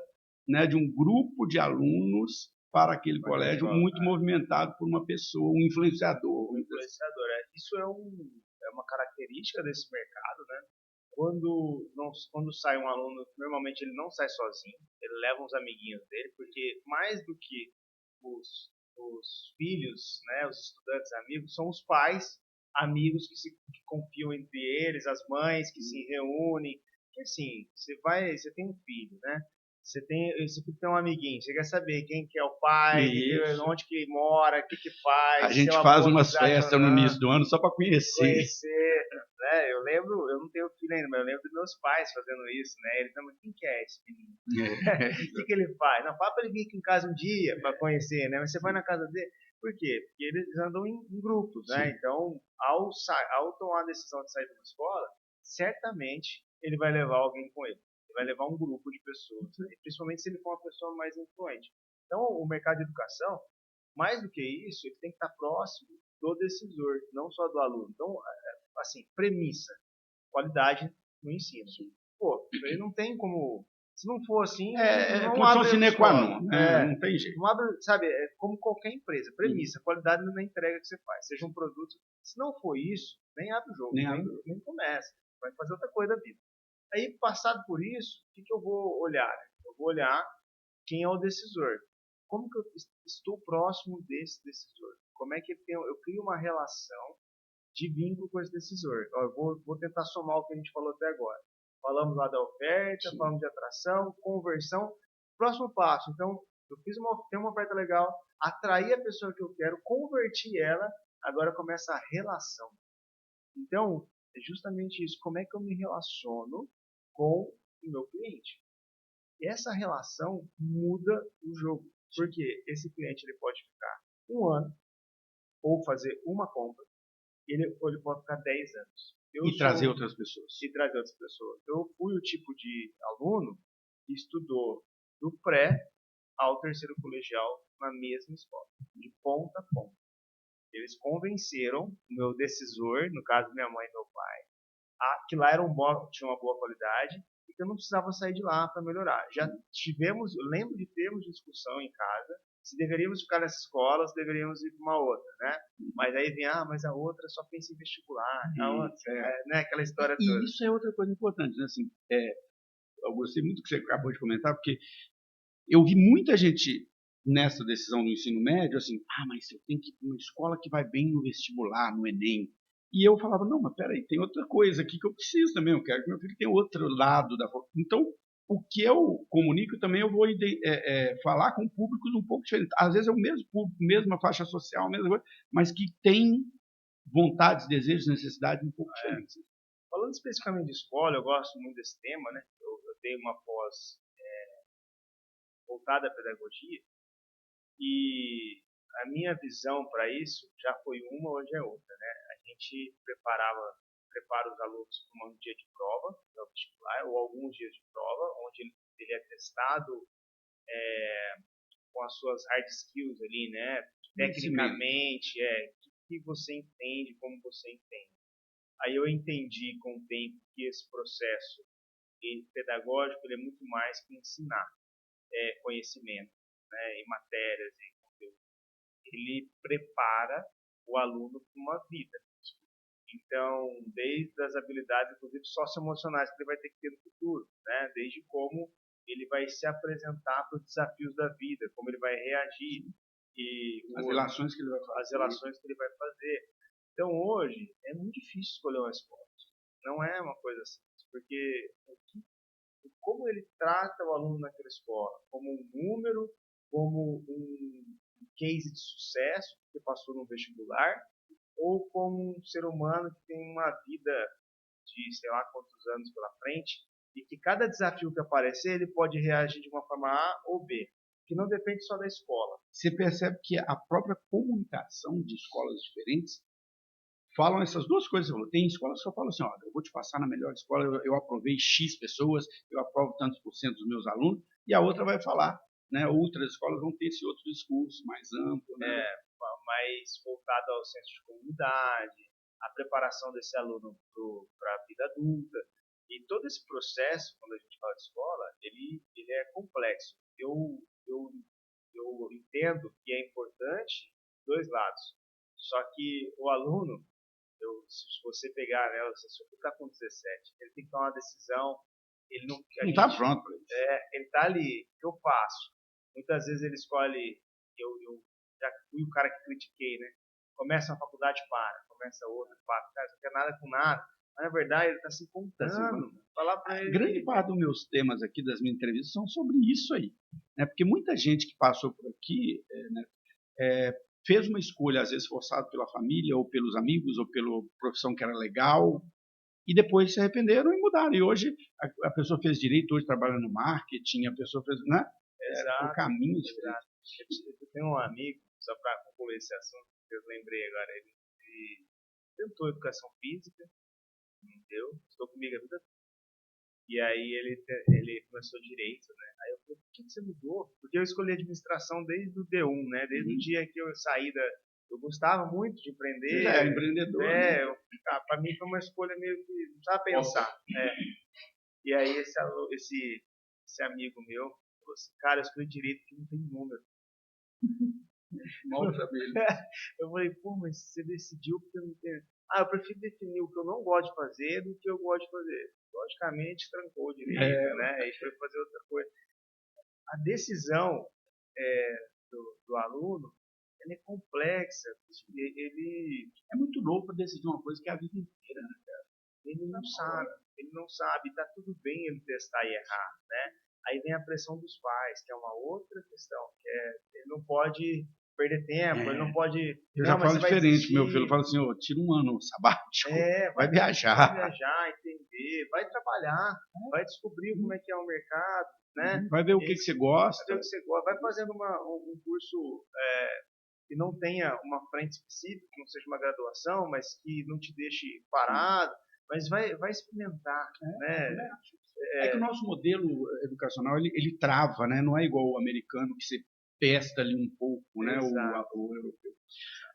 né, de um grupo de alunos para aquele colégio muito movimentado por uma pessoa, um influenciador.
Isso é uma característica desse mercado, né? Quando sai um aluno, normalmente ele não sai sozinho, ele leva uns amiguinhos dele, porque mais do que os filhos, né, os estudantes amigos, são os pais amigos que confiam entre eles, as mães que se reúnem. Porque assim, você tem um filho, né? Você tem um amiguinho, você quer saber quem que é o pai, onde que mora, o que faz.
A gente faz umas festas no início do ano só para conhecer.
Né? Eu não tenho filho ainda, mas eu lembro dos meus pais fazendo isso, né? Eles falam, quem que é esse menino? O que ele faz? Não, fala para ele vir aqui em casa um dia para conhecer, né? Mas você vai na casa dele. Por quê? Porque eles andam em grupos, né? Então, ao tomar a decisão de sair de uma escola, certamente ele vai levar alguém com ele. Ele vai levar um grupo de pessoas, né? Principalmente se ele for uma pessoa mais influente. Então, o mercado de educação, mais do que isso, ele tem que estar próximo do decisor, não só do aluno. Então, assim, premissa, qualidade no ensino. Pô, ele não tem como... Se não for assim, não abre
sine qua non, né? Não tem jeito.
Não abre, sabe, é como qualquer empresa. Premissa, qualidade na entrega que você faz. Seja um produto... Se não for isso, nem abre o jogo, nem começa. Vai fazer outra coisa da vida. Aí, passado por isso, o que eu vou olhar? Eu vou olhar quem é o decisor. Como que eu estou próximo desse decisor? Como é que eu crio uma relação de vínculo com esse decisor? Eu vou tentar somar o que a gente falou até agora. Falamos lá da oferta, falamos de atração, conversão. Próximo passo. Então, eu tenho uma oferta legal, atraí a pessoa que eu quero, converti ela, agora começa a relação. Então, é justamente isso. Como é que eu me relaciono com o meu cliente? E essa relação muda o jogo. Porque esse cliente ele pode ficar 1 ano ou fazer uma compra, ou ele pode ficar 10 anos.
Trazer outras pessoas.
Eu fui o tipo de aluno que estudou do pré ao terceiro colegial na mesma escola, de ponta a ponta. Eles convenceram o meu decisor, no caso minha mãe e meu pai, que lá tinha uma boa qualidade e que eu não precisava sair de lá para melhorar. Eu lembro de termos discussão em casa, se deveríamos ficar nessa escola, se deveríamos ir para uma outra, né? Mas aí vem, mas a outra só pensa em vestibular, né? Aquela história toda.
E isso é outra coisa importante, né? Assim, eu gostei muito do que você acabou de comentar, porque eu vi muita gente nessa decisão do ensino médio, assim, mas eu tenho que ir para uma escola que vai bem no vestibular, no Enem. E eu falava, não, mas peraí, tem outra coisa aqui que eu preciso também, eu quero que meu filho tenha outro lado da... Então, o que eu comunico também eu vou falar com públicos um pouco diferentes. Às vezes é o mesmo público, mesma faixa social, mesma coisa, mas que tem vontades, desejos, necessidades um pouco diferentes.
Falando especificamente de escola, eu gosto muito desse tema, né? Eu tenho uma pós voltada à pedagogia e a minha visão para isso já foi uma, hoje é outra, né? A gente prepara os alunos para um dia de prova, que é o vestibular, ou alguns dias de prova, onde ele é testado com as suas hard skills ali, né? Tecnicamente, o que você entende, como você entende. Aí eu entendi com o tempo que esse processo pedagógico ele é muito mais que ensinar conhecimento, né, em matérias e conteúdo. Ele prepara o aluno para uma vida. Então, desde as habilidades, inclusive socioemocionais, que ele vai ter que ter no futuro, né? Desde como ele vai se apresentar para os desafios da vida, como ele vai reagir e
as relações que ele vai fazer.
As relações que ele vai fazer. Então, hoje, é muito difícil escolher uma escola. Não é uma coisa simples, porque como ele trata o aluno naquela escola, como um número, como um case de sucesso que passou no vestibular, ou como um ser humano que tem uma vida de sei lá quantos anos pela frente e que cada desafio que aparecer ele pode reagir de uma forma A ou B, que não depende só da escola.
Você percebe que a própria comunicação de escolas diferentes falam essas duas coisas. Tem escolas que só falam assim, eu vou te passar na melhor escola, eu aprovei X pessoas, eu aprovo tantos por cento dos meus alunos, e a outra vai falar, né? Outras escolas vão ter esse outro discurso mais amplo, né?
Mais voltado ao senso de comunidade, a preparação desse aluno para a vida adulta. E todo esse processo, quando a gente fala de escola, ele é complexo. Eu entendo que é importante dois lados. Só que o aluno, se você pegar, né, se você está com 17, ele tem que tomar uma decisão. Ele não
está pronto.
Ele está ali, o que eu faço? Muitas vezes ele escolhe, eu já fui o cara que critiquei, né? Começa uma faculdade, começa outra, cara, não quer nada com nada. Mas, na verdade, ele está se contando. Falar para ele.
Grande parte dos meus temas aqui, das minhas entrevistas, são sobre isso aí. Né? Porque muita gente que passou por aqui fez uma escolha, às vezes forçada pela família, ou pelos amigos, ou pela profissão que era legal, e depois se arrependeram e mudaram. E hoje a pessoa fez direito, hoje trabalha no marketing, a pessoa fez, né?
Exato.
Caminho diferente.
Eu tenho um amigo, só para concluir esse assunto, que eu lembrei agora, ele tentou educação física, não deu, estou comigo a vida toda. E aí ele começou direito, né? Aí eu falei, por que você mudou? Porque eu escolhi administração desde o D1, né? Desde o dia que eu saí eu gostava muito de empreender.
Você é empreendedor. Né?
Para mim foi uma escolha meio que não precisava pensar. E aí esse amigo meu falou assim, cara, eu escolhi direito que não tem número.
Mal saber.
Eu falei, pô, mas você decidiu porque eu não tenho. Eu prefiro definir o que eu não gosto de fazer do que eu gosto de fazer. Logicamente, trancou o direito, né? E foi fazer outra coisa. A decisão do aluno ela é complexa. Ele
é muito novo para decidir uma coisa que é a vida inteira, né, cara?
Ele não sabe, tá tudo bem ele testar e errar, né? Aí vem a pressão dos pais, que é uma outra questão, que ele não pode perder tempo, ele não pode...
Eu já falo diferente, meu filho fala assim, tira um ano sabático, vai viajar.
Vai viajar, entender, vai trabalhar, vai descobrir como é que é o mercado, né?
Vai ver o que você gosta.
Vai ver o que você gosta, vai fazendo um curso que não tenha uma frente específica, que não seja uma graduação, mas que não te deixe parado, mas vai experimentar, né?
É que o nosso modelo educacional ele trava, né? Não é igual o americano que você testa ali um pouco, né? O europeu.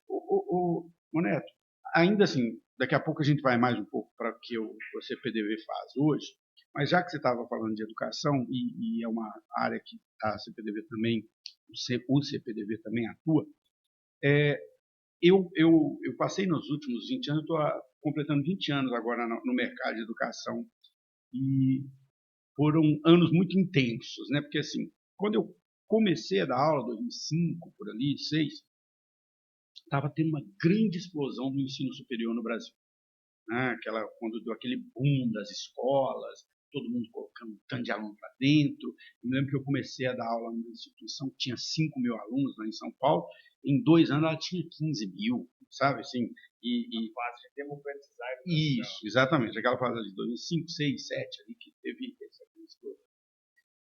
O Neto, ainda assim, daqui a pouco a gente vai mais um pouco para o que o CPDV faz hoje, mas já que você estava falando de educação e é uma área que a CPDV também, o CPDV também atua, eu passei nos últimos 20 anos, estou completando 20 anos agora no mercado de educação e foram anos muito intensos, né? Porque assim, quando eu comecei a dar aula, 2005, por ali, 2006, estava tendo uma grande explosão do ensino superior no Brasil. Né? Quando deu aquele boom das escolas, todo mundo colocando um tanto de aluno para dentro. Eu me lembro que eu comecei a dar aula numa instituição que tinha 5 mil alunos lá em São Paulo. Em 2 anos ela tinha 15 mil, sabe? Assim,
A fase de democratizar a educação.
Isso, exatamente. Aquela fase de 2005, 2006, 2007, ali que teve essa coisa.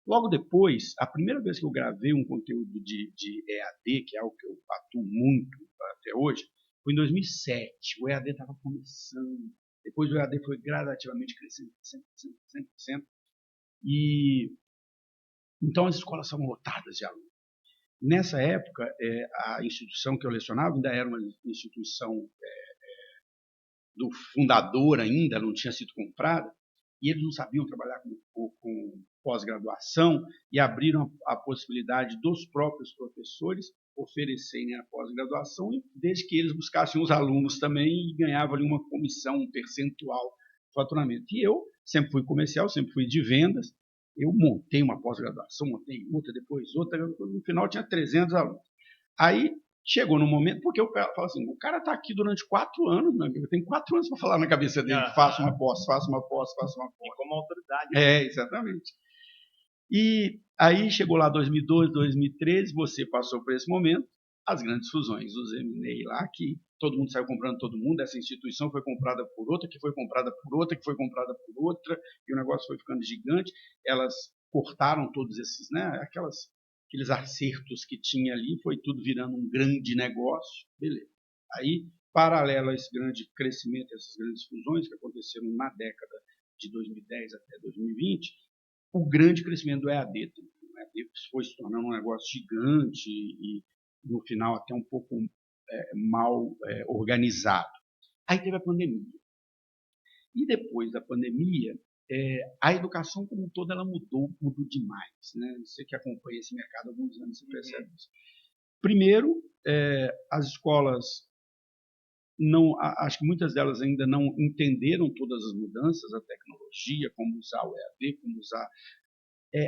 Logo depois, a primeira vez que eu gravei um conteúdo de EAD, que é algo que eu atuo muito até hoje, foi em 2007. O EAD estava começando. Depois o EAD foi gradativamente crescendo, 100%. E então as escolas estavam lotadas de alunos. Nessa época, a instituição que eu lecionava ainda era uma instituição do fundador ainda, não tinha sido comprada, e eles não sabiam trabalhar com pós-graduação e abriram a possibilidade dos próprios professores oferecerem a pós-graduação, desde que eles buscassem os alunos também e ganhavam ali uma comissão, um percentual de faturamento. E eu sempre fui comercial, sempre fui de vendas, eu montei uma pós-graduação, montei outra, depois outra, no final tinha 300 alunos. Aí chegou no momento, porque eu falo assim, o cara está aqui durante 4 anos, meu amigo, tem 4 anos para falar na cabeça dele, faça uma pós, faça uma pós, faça uma pós.
E como autoridade.
Exatamente. E aí chegou lá 2012, 2013, você passou por esse momento, as grandes fusões, os M&A lá, que todo mundo saiu comprando todo mundo, essa instituição foi comprada por outra, que foi comprada por outra, que foi comprada por outra, e o negócio foi ficando gigante, elas cortaram todos esses, né, aqueles acertos que tinha ali, foi tudo virando um grande negócio, beleza. Aí, paralelo a esse grande crescimento, essas grandes fusões que aconteceram na década de 2010 até 2020, o grande crescimento do EAD. O EAD foi se tornando um negócio gigante e, no final, até um pouco mal organizado. Aí teve a pandemia. E depois da pandemia, a educação como um todo ela mudou demais. Né? Você que acompanha esse mercado há alguns anos, você percebe isso. Primeiro, as escolas acho que muitas delas ainda não entenderam todas as mudanças, a tecnologia, como usar o EAD, como usar.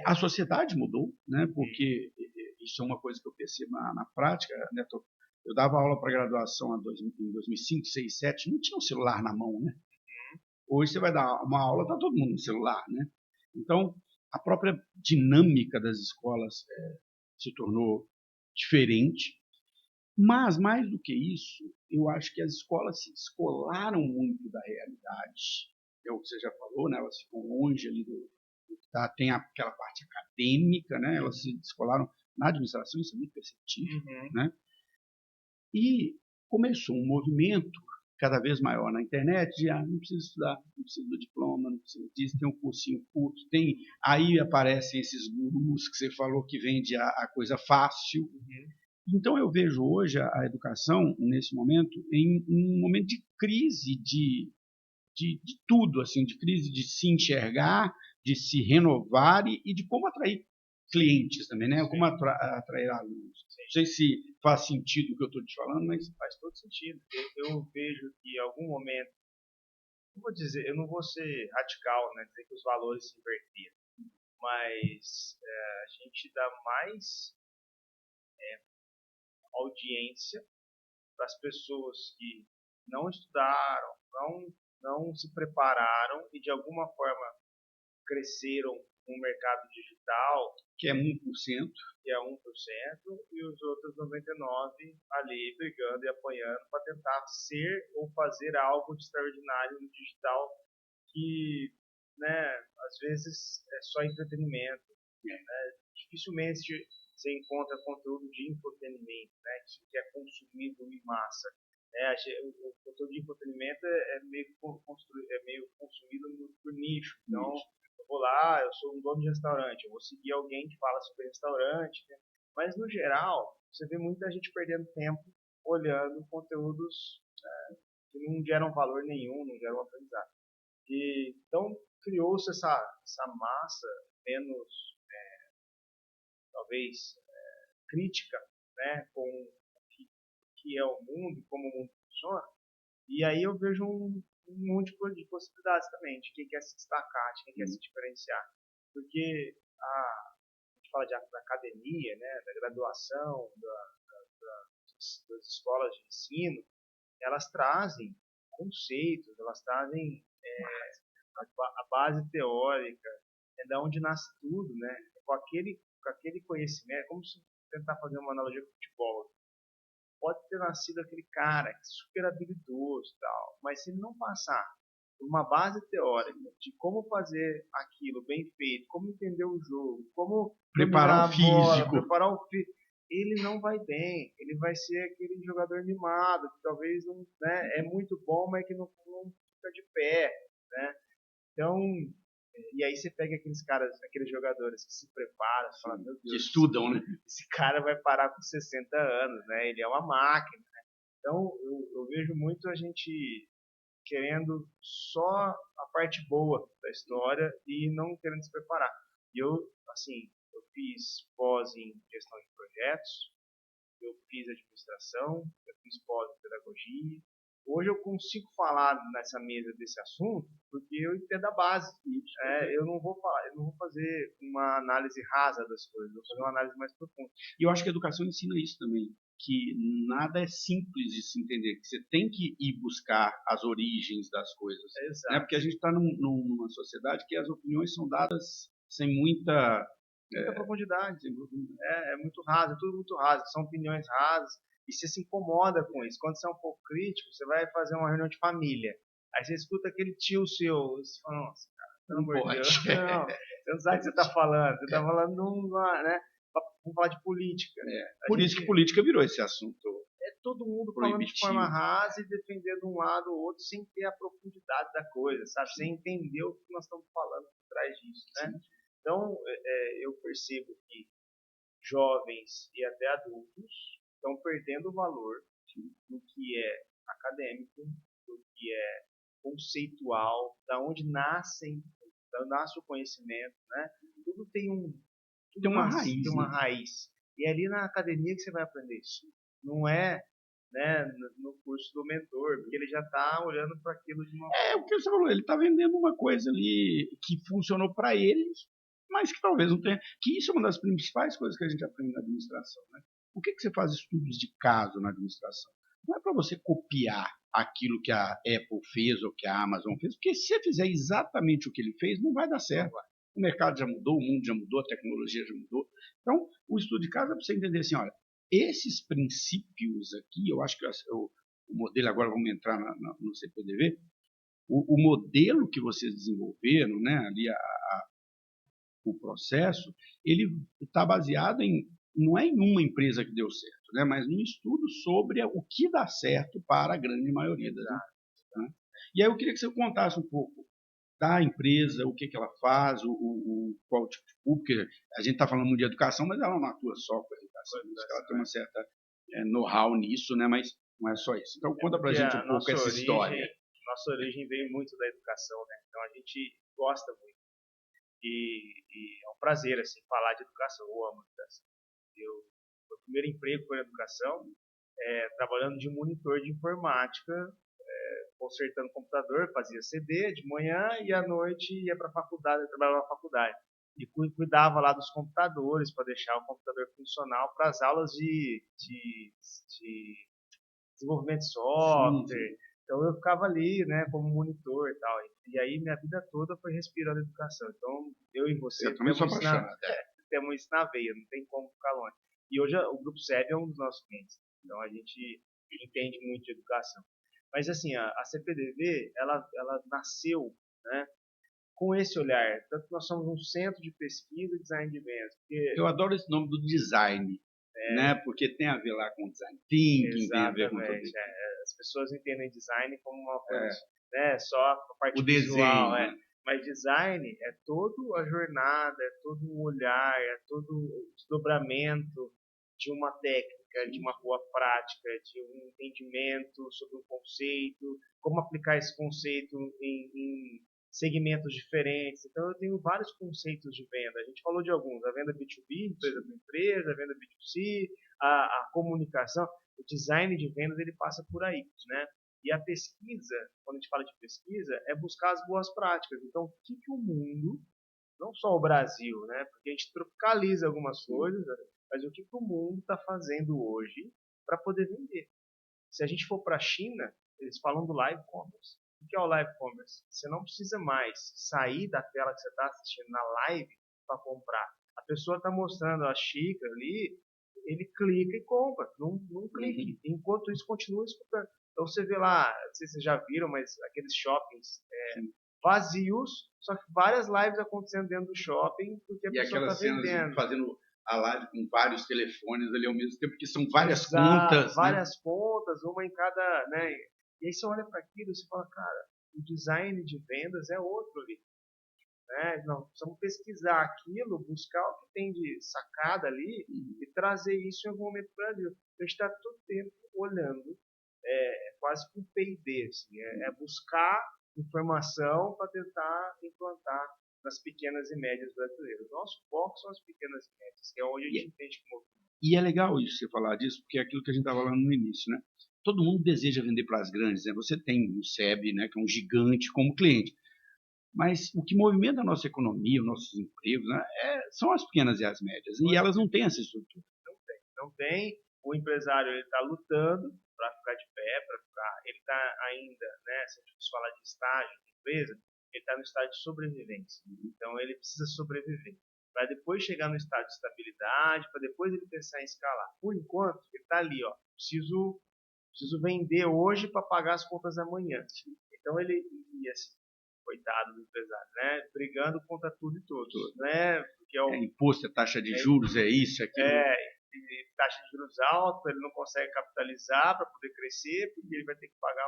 A sociedade mudou, né? Porque isso é uma coisa que eu percebo na prática. Né? Eu dava aula para graduação em 2005, 2006, 2007, não tinha um celular na mão, né? Hoje você vai dar uma aula, está todo mundo no celular, né? Então, a própria dinâmica das escolas se tornou diferente. Mas, mais do que isso, eu acho que as escolas se descolaram muito da realidade. É o que você já falou, né? Elas ficam longe ali tem aquela parte acadêmica, né? Elas se descolaram na administração, isso é muito perceptível, né? E começou um movimento cada vez maior na internet de não precisa estudar, não precisa do diploma, não precisa disso, tem um cursinho curto, aí aparecem esses gurus que você falou que vende a coisa fácil. Então eu vejo hoje a educação, nesse momento, em um momento de crise de tudo, assim, de crise de se enxergar, de se renovar e de como atrair clientes também, né? Como atrair alunos. Não sei se faz sentido o que eu estou te falando, mas
faz todo sentido. Eu vejo que em algum momento, eu não vou ser radical, né? Dizer que os valores se invertiram, mas a gente dá mais audiência para as pessoas que não estudaram, não se prepararam e de alguma forma cresceram no mercado digital,
que é 1%,
e os outros 99% ali brigando e apanhando para tentar ser ou fazer algo de extraordinário no digital que, né, às vezes é só entretenimento. Né? Dificilmente você encontra conteúdo de infotenimento, né, que é consumido em massa. O conteúdo de infotenimento é meio consumido por nicho. Então, eu vou lá, eu sou um dono de restaurante, eu vou seguir alguém que fala sobre restaurante, né? Mas, no geral, você vê muita gente perdendo tempo olhando conteúdos que não geram valor nenhum, não geram aprendizado. Então, criou-se essa massa menos, talvez, crítica, né, com o que é o mundo, como o mundo funciona. E aí eu vejo um monte de possibilidades também, de quem quer se destacar, de quem quer se diferenciar. Porque a gente fala da academia, né, da graduação, das escolas de ensino, elas trazem conceitos, elas trazem a base teórica, da onde nasce tudo, né? Com aquele conhecimento, como se tentar fazer uma analogia com o futebol. pode ter nascido aquele cara super habilidoso e tal, mas se ele não passar por uma base teórica de como fazer aquilo bem feito, como entender o jogo, como
Preparar
dominar
o
a bola,
físico.
preparar o físico, ele não vai bem. Ele vai ser aquele jogador mimado, que talvez não, né, é muito bom, mas que não fica de pé, né? Então, e aí você pega aqueles caras, aqueles jogadores que se preparam, você fala, meu
Que
Deus,
estudam, né?
esse cara vai parar com 60 anos, né? Ele é uma máquina. Então, eu vejo muito a gente querendo só a parte boa da história e não querendo se preparar. E eu, assim, eu fiz pós em gestão de projetos, eu fiz administração, eu fiz pós em pedagogia. Hoje eu consigo falar nessa mesa desse assunto porque eu entendo a base. Eu não vou falar, eu não vou fazer uma análise rasa das coisas, eu vou fazer uma análise mais profunda.
E eu acho que a educação ensina isso também, que nada é simples de se entender, que você tem que ir buscar as origens das coisas, né?
Exato.
Porque a gente está numa sociedade que as opiniões são dadas sem muita
Muita profundidade. É muito raso, é tudo muito raso. São opiniões rasas. E você se incomoda com isso. Quando você é um pouco crítico, você vai fazer uma reunião de família. Aí você escuta aquele tio seu. Você fala, nossa, cara, pelo amor de Deus. Não, você não sabe o que você está falando. Você está falando numa, né? Vamos falar de política.
Por isso que política virou esse assunto.
É todo mundo falando de
Proibitivo.
forma rasa e defendendo um lado ou outro sem ter a profundidade da coisa, sabe? Sem entender o que nós estamos falando por trás disso, né? Então, eu percebo que jovens e até adultos estão perdendo o valor do que é acadêmico, do que é conceitual, da onde nasce o conhecimento, né? Tudo tem
Tem uma raiz,
tem uma raiz. E é ali na academia que você vai aprender isso. Não é, né, no curso do mentor, porque ele já está olhando para aquilo de uma
É o que você falou, ele está vendendo uma coisa ali que funcionou para ele, mas que talvez não tenha. Que isso é uma das principais coisas que a gente aprende na administração, né? Por que você faz estudos de caso na administração? Não é para você copiar aquilo que a Apple fez ou que a Amazon fez, porque se você fizer exatamente o que ele fez, não vai dar certo. O mercado já mudou, o mundo já mudou, a tecnologia já mudou. Então, o estudo de caso é para você entender assim, olha, esses princípios aqui, eu acho que o modelo, agora vamos entrar no CPDV, o modelo que vocês desenvolveram, né, ali o processo, ele está baseado não é em uma empresa que deu certo, né, mas num estudo sobre o que dá certo para a grande maioria das empresas. Né? E aí eu queria que você contasse um pouco da empresa, o que ela faz, qual o tipo de público, a gente está falando muito de educação, mas ela não atua só com a educação, ela tem uma certa know-how nisso, né, mas não é só isso. Então conta para a gente um pouco essa história.
Nossa origem veio muito da educação, né? Então a gente gosta muito. E é um prazer, assim, falar de educação. Eu amo educação. Meu primeiro emprego foi na educação, trabalhando de monitor de informática, consertando computador, fazia CD de manhã e à noite ia para a faculdade, eu trabalhava na faculdade. E cuidava lá dos computadores para deixar o computador funcional para as aulas de desenvolvimento de software. Sim. Então eu ficava ali, né, como monitor e tal. E aí minha vida toda foi respirando educação. Então eu e você temos isso na veia, não tem como ficar longe. E hoje o Grupo SEB é um dos nossos clientes. Então a gente entende muito de educação. Mas assim, a CPDV, ela nasceu, né, com esse olhar. Tanto que nós somos um centro de pesquisa e design de vendas.
Eu adoro esse nome do design. Né? Porque tem a ver lá com design thinking, exatamente, tem a ver com tudo isso.
As pessoas entendem design como uma coisa, né, só a parte
o
visual,
desenho, né?
Mas design é toda a jornada, é todo o olhar, é todo o desdobramento de uma técnica, de uma boa prática, de um entendimento sobre um conceito, como aplicar esse conceito em segmentos diferentes. Então, eu tenho vários conceitos de venda. A gente falou de alguns: a venda B2B, empresa para empresa, a venda B2C, a comunicação. O design de vendas ele passa por aí, né? E a pesquisa, quando a gente fala de pesquisa, é buscar as boas práticas. Então, o que o mundo, não só o Brasil, né? Porque a gente tropicaliza algumas coisas, mas o que o mundo está fazendo hoje para poder vender. Se a gente for para a China, eles falam do live commerce. O que é o live commerce? Você não precisa mais sair da tela que você está assistindo na live para comprar. A pessoa está mostrando a xícara ali, ele clica e compra, num clique. Enquanto isso, continua escutando. Então você vê lá, não sei se vocês já viram, mas aqueles shoppings vazios, só que várias lives acontecendo dentro do shopping, porque a
E
pessoa está
aquelas cenas
vendendo.
fazendo a live com vários telefones ali ao mesmo tempo, que são várias contas,
várias contas, uma em cada, né? E aí você olha para aquilo e você fala, cara, o design de vendas é outro ali. Né? Não, precisamos pesquisar aquilo, buscar o que tem de sacada ali e trazer isso em algum momento para o Brasil. A gente está todo tempo olhando, quase com P&D, assim, é buscar informação para tentar implantar nas pequenas e médias brasileiras. Nosso foco são as pequenas e médias, que é onde a gente entende como.
E é legal isso, você falar disso, porque é aquilo que a gente estava falando no início, né? Todo mundo deseja vender para as grandes, né? Você tem o SEB, né, que é um gigante como cliente. Mas o que movimenta a nossa economia, os nossos empregos, né, são as pequenas e as médias. E elas não têm essa estrutura.
Não tem. O empresário ele está lutando para ficar de pé, ele está ainda, né, se a gente fosse falar de estágio de empresa, ele está no estágio de sobrevivência. Então ele precisa sobreviver. Para depois chegar no estado de estabilidade, para depois ele pensar em escalar. Por enquanto, ele está ali, ó, preciso vender hoje para pagar as contas amanhã. Então ele, e assim, coitado do empresário, né? Brigando contra tudo e todos, né? Porque
imposto, é taxa de juros, é isso, é aquilo.
Taxa de juros alta, ele não consegue capitalizar para poder crescer, porque ele vai ter que pagar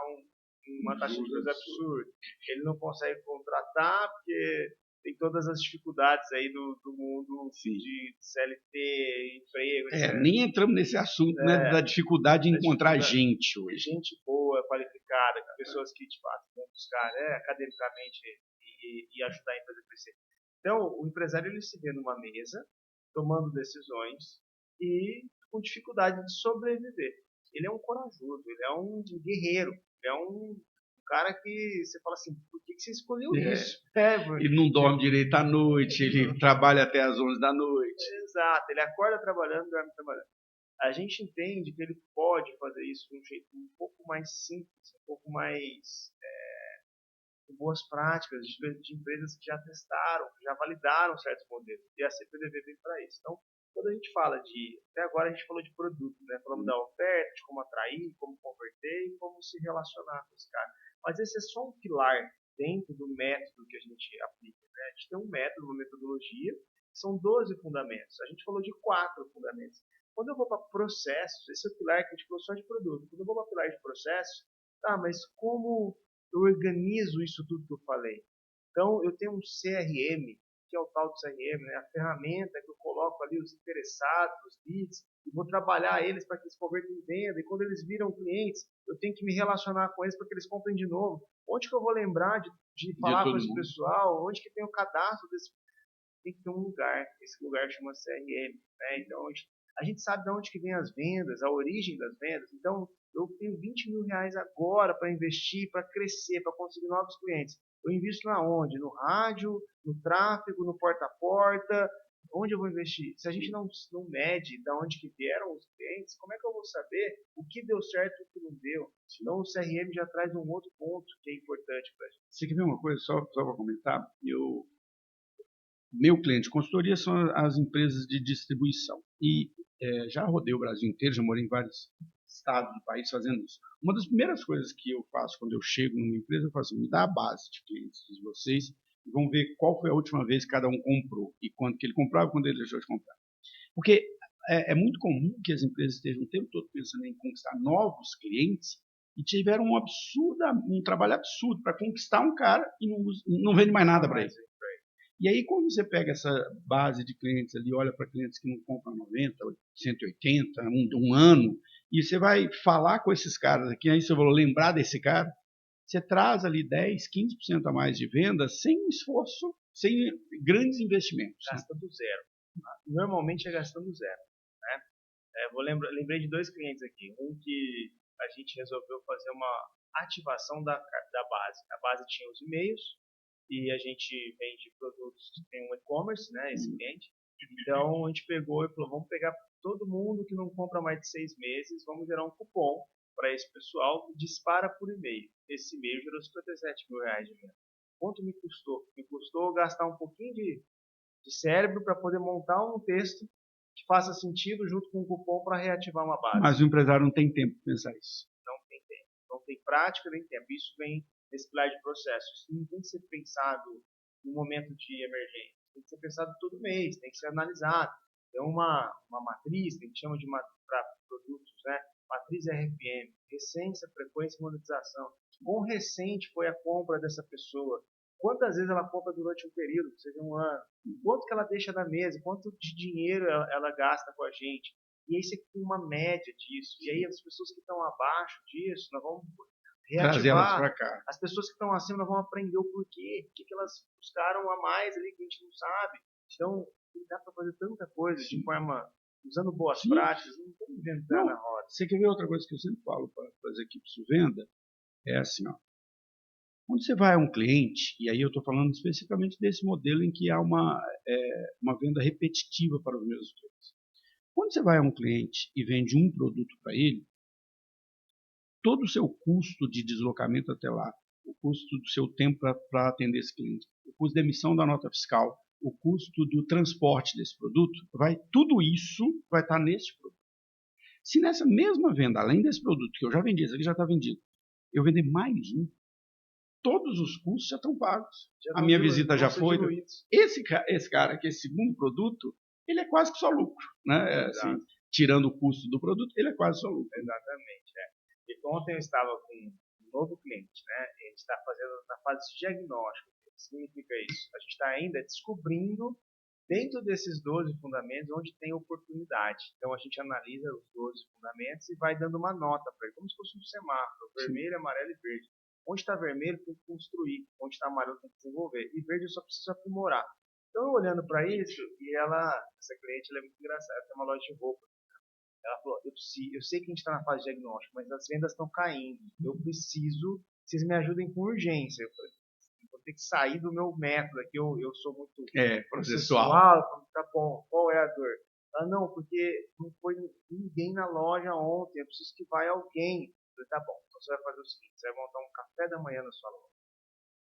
uma taxa de juros absurda. Ele não consegue contratar, porque tem todas as dificuldades aí do mundo de CLT, emprego, etc.
Nem entramos nesse assunto, né, da dificuldade de encontrar gente hoje.
Gente boa, qualificada, pessoas que, de fato, vão buscar academicamente e ajudar a empresa a crescer. Então, o empresário ele se vê numa mesa, tomando decisões e com dificuldade de sobreviver. Ele é um corajoso, ele é um guerreiro, ele é um cara que você fala assim, por que você escolheu isso?
Ele não dorme direito à noite, ele trabalha até às 11 da noite.
Exato, ele acorda trabalhando, dorme trabalhando. A gente entende que ele pode fazer isso de um jeito um pouco mais simples, um pouco mais com boas práticas de empresas que já testaram, que já validaram certos modelos. E a CPDV vem para isso. Então, quando a gente fala até agora a gente falou de produto, né? Falamos da oferta, de como atrair, como converter e como se relacionar com esse cara. Mas esse é só um pilar dentro do método que a gente aplica. Né? A gente tem um método, uma metodologia, são 12 fundamentos. A gente falou de 4 fundamentos. Quando eu vou para processos, esse é o pilar que a gente falou só de produto. Quando eu vou para o pilar de processos, mas como eu organizo isso tudo que eu falei? Então, eu tenho um CRM, que é o tal do CRM, né? A ferramenta que eu coloco ali os interessados, os leads, e vou trabalhar eles para que eles convertam em venda. E quando eles viram clientes, eu tenho que me relacionar com eles para que eles comprem de novo. Onde que eu vou lembrar de falar com esse pessoal? Onde que tem o cadastro desse? Tem que ter um lugar. Esse lugar chama CRM. Né? Então, a gente sabe de onde que vem as vendas, a origem das vendas. Então, eu tenho 20 mil reais agora para investir, para crescer, para conseguir novos clientes. Eu invisto na onde? No rádio, no tráfego, no porta a porta. Onde eu vou investir? Se a gente não mede de onde que vieram os clientes, como é que eu vou saber o que deu certo e o que não deu? Então o CRM já traz um outro ponto que é importante para a gente.
Você quer ver uma coisa, só para comentar? Meu cliente de consultoria são as empresas de distribuição. E já rodei o Brasil inteiro, já morei em vários estados do país fazendo isso. Uma das primeiras coisas que eu faço quando eu chego numa empresa, eu faço assim, me dá a base de clientes de vocês e vão ver qual foi a última vez que cada um comprou e quando que ele comprava e quando ele deixou de comprar. Porque é muito comum que as empresas estejam o tempo todo pensando em conquistar novos clientes e tiveram um trabalho absurdo para conquistar um cara e não vende mais nada para ele. E aí, quando você pega essa base de clientes ali, olha para clientes que não compram 90, 180, um ano, e você vai falar com esses caras aqui, aí você vai lembrar desse cara, você traz ali 10, 15% a mais de vendas sem esforço, sem grandes investimentos.
Gastando zero. Normalmente é gastando zero. Né? Lembrei de 2 clientes aqui. Um que a gente resolveu fazer uma ativação da base. A base tinha os e-mails, e a gente vende produtos que tem um e-commerce, né, esse cliente. Então a gente pegou e falou, vamos pegar todo mundo que não compra mais de 6 meses, vamos gerar um cupom para esse pessoal, dispara por e-mail. Esse e-mail gerou 57 mil reais de venda. Quanto me custou? Me custou gastar um pouquinho de cérebro para poder montar um texto que faça sentido junto com o cupom para reativar uma base.
Mas o empresário não tem tempo para pensar isso.
Não tem tempo. Não tem prática nem tempo. Isso vem nesse pilar de processos. Isso não tem que ser pensado no momento de emergência. Tem que ser pensado todo mês, tem que ser analisado. Tem uma matriz, que a gente chama de para produtos, né? Matriz RFM, recência, frequência e monetização. Quão recente foi a compra dessa pessoa? Quantas vezes ela compra durante um período, seja um ano? Quanto que ela deixa na mesa? Quanto de dinheiro ela gasta com a gente? E aí você tem uma média disso. E aí as pessoas que estão abaixo disso, nós vamos
Trazer elas
reativar.
para cá.
As pessoas que estão acima, nós vamos aprender o porquê. O que elas buscaram a mais ali que a gente não sabe. Então, dá para fazer tanta coisa de forma, usando boas práticas, não estamos inventando a roda.
Você quer ver outra coisa que eu sempre falo para fazer equipe de venda? É assim, ó. Quando você vai a um cliente, e aí eu estou falando especificamente desse modelo em que há uma venda repetitiva para os mesmos clientes. Quando você vai a um cliente e vende um produto para ele, todo o seu custo de deslocamento até lá, o custo do seu tempo para atender esse cliente, o custo da emissão da nota fiscal, o custo do transporte desse produto, tudo isso vai estar nesse produto. Se nessa mesma venda, além desse produto que eu já vendi, esse aqui já está vendido, eu vender mais um, todos os custos já estão pagos. A minha visita já foi. Esse cara, que é esse segundo produto, ele é quase que só lucro. Né? Assim, tirando o custo do produto, ele é quase só lucro.
Exatamente. E ontem eu estava com um novo cliente, né? A gente está fazendo na fase de diagnóstico. O que significa isso? A gente está ainda descobrindo, dentro desses 12 fundamentos, onde tem oportunidade. Então a gente analisa os 12 fundamentos e vai dando uma nota para ele, como se fosse um semáforo, vermelho, amarelo e verde. Onde está vermelho tem que construir, onde está amarelo tem que desenvolver, e verde eu só preciso aprimorar. Então eu olhando para isso, e essa cliente ela é muito engraçada, ela tem uma loja de roupa. Ela falou, eu sei que a gente está na fase de diagnóstico, mas as vendas estão caindo, eu preciso, vocês me ajudem com urgência. Eu falei, vou ter que sair do meu método aqui, eu sou muito
processual.
Tá bom, qual é a dor? Ela, não, porque não foi ninguém na loja ontem, eu preciso que vá alguém. Eu falei, tá bom, então você vai fazer o seguinte, você vai montar um café da manhã na sua loja.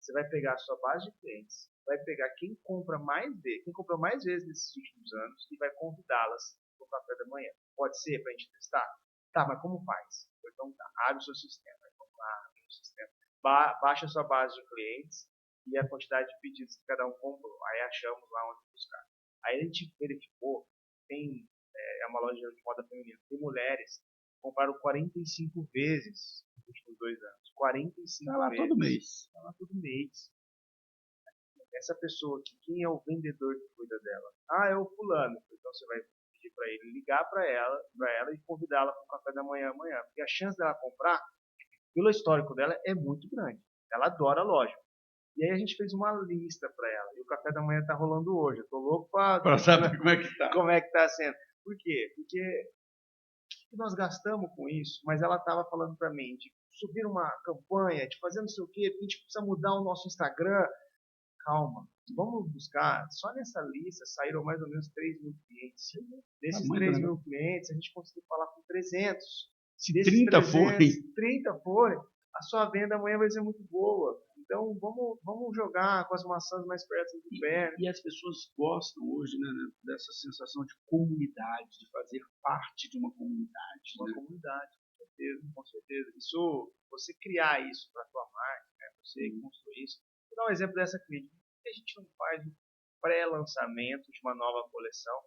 Você vai pegar a sua base de clientes, vai pegar quem comprou mais vezes nesses últimos anos e vai convidá-las para o café da manhã. Pode ser para a gente testar? Tá, mas como faz? Então tá, abre o seu sistema. Vamos lá, abre o sistema. Baixa a sua base de clientes e a quantidade de pedidos que cada um comprou. Aí achamos lá onde buscar. Aí a gente verificou, é uma loja de moda feminina, tem mulheres que compraram 45 vezes nos últimos 2 anos. 45 vezes.
Está lá todo mês.
Está lá todo mês. Essa pessoa aqui, quem é o vendedor que cuida dela? Ah, é o fulano. Então você vai pedir para ele ligar para ela e convidá-la para o café da manhã amanhã. Porque a chance dela comprar, pelo histórico dela, é muito grande. Ela adora a loja. E aí a gente fez uma lista para ela. E o café da manhã está rolando hoje. Eu tô louco para
saber como é que está.
Como é que está sendo. Por quê? Porque o que nós gastamos com isso? Mas ela estava falando para mim de subir uma campanha, de fazer não sei o quê, a gente precisa mudar o nosso Instagram. Calma, vamos buscar. Só nessa lista saíram mais ou menos 3 mil clientes. Desses 3 mil clientes, a gente conseguiu falar com 300.
Se 30
forem, a sua venda amanhã vai ser muito boa. Então, vamos jogar com as maçãs mais perto do pé.
E as pessoas gostam hoje, né, dessa sensação de comunidade, de fazer parte de uma comunidade.
Uma comunidade, com certeza. Isso, você criar isso para a tua marca, né, você construir isso. Vou dar um exemplo dessa crítica. Por que a gente não faz um pré-lançamento de uma nova coleção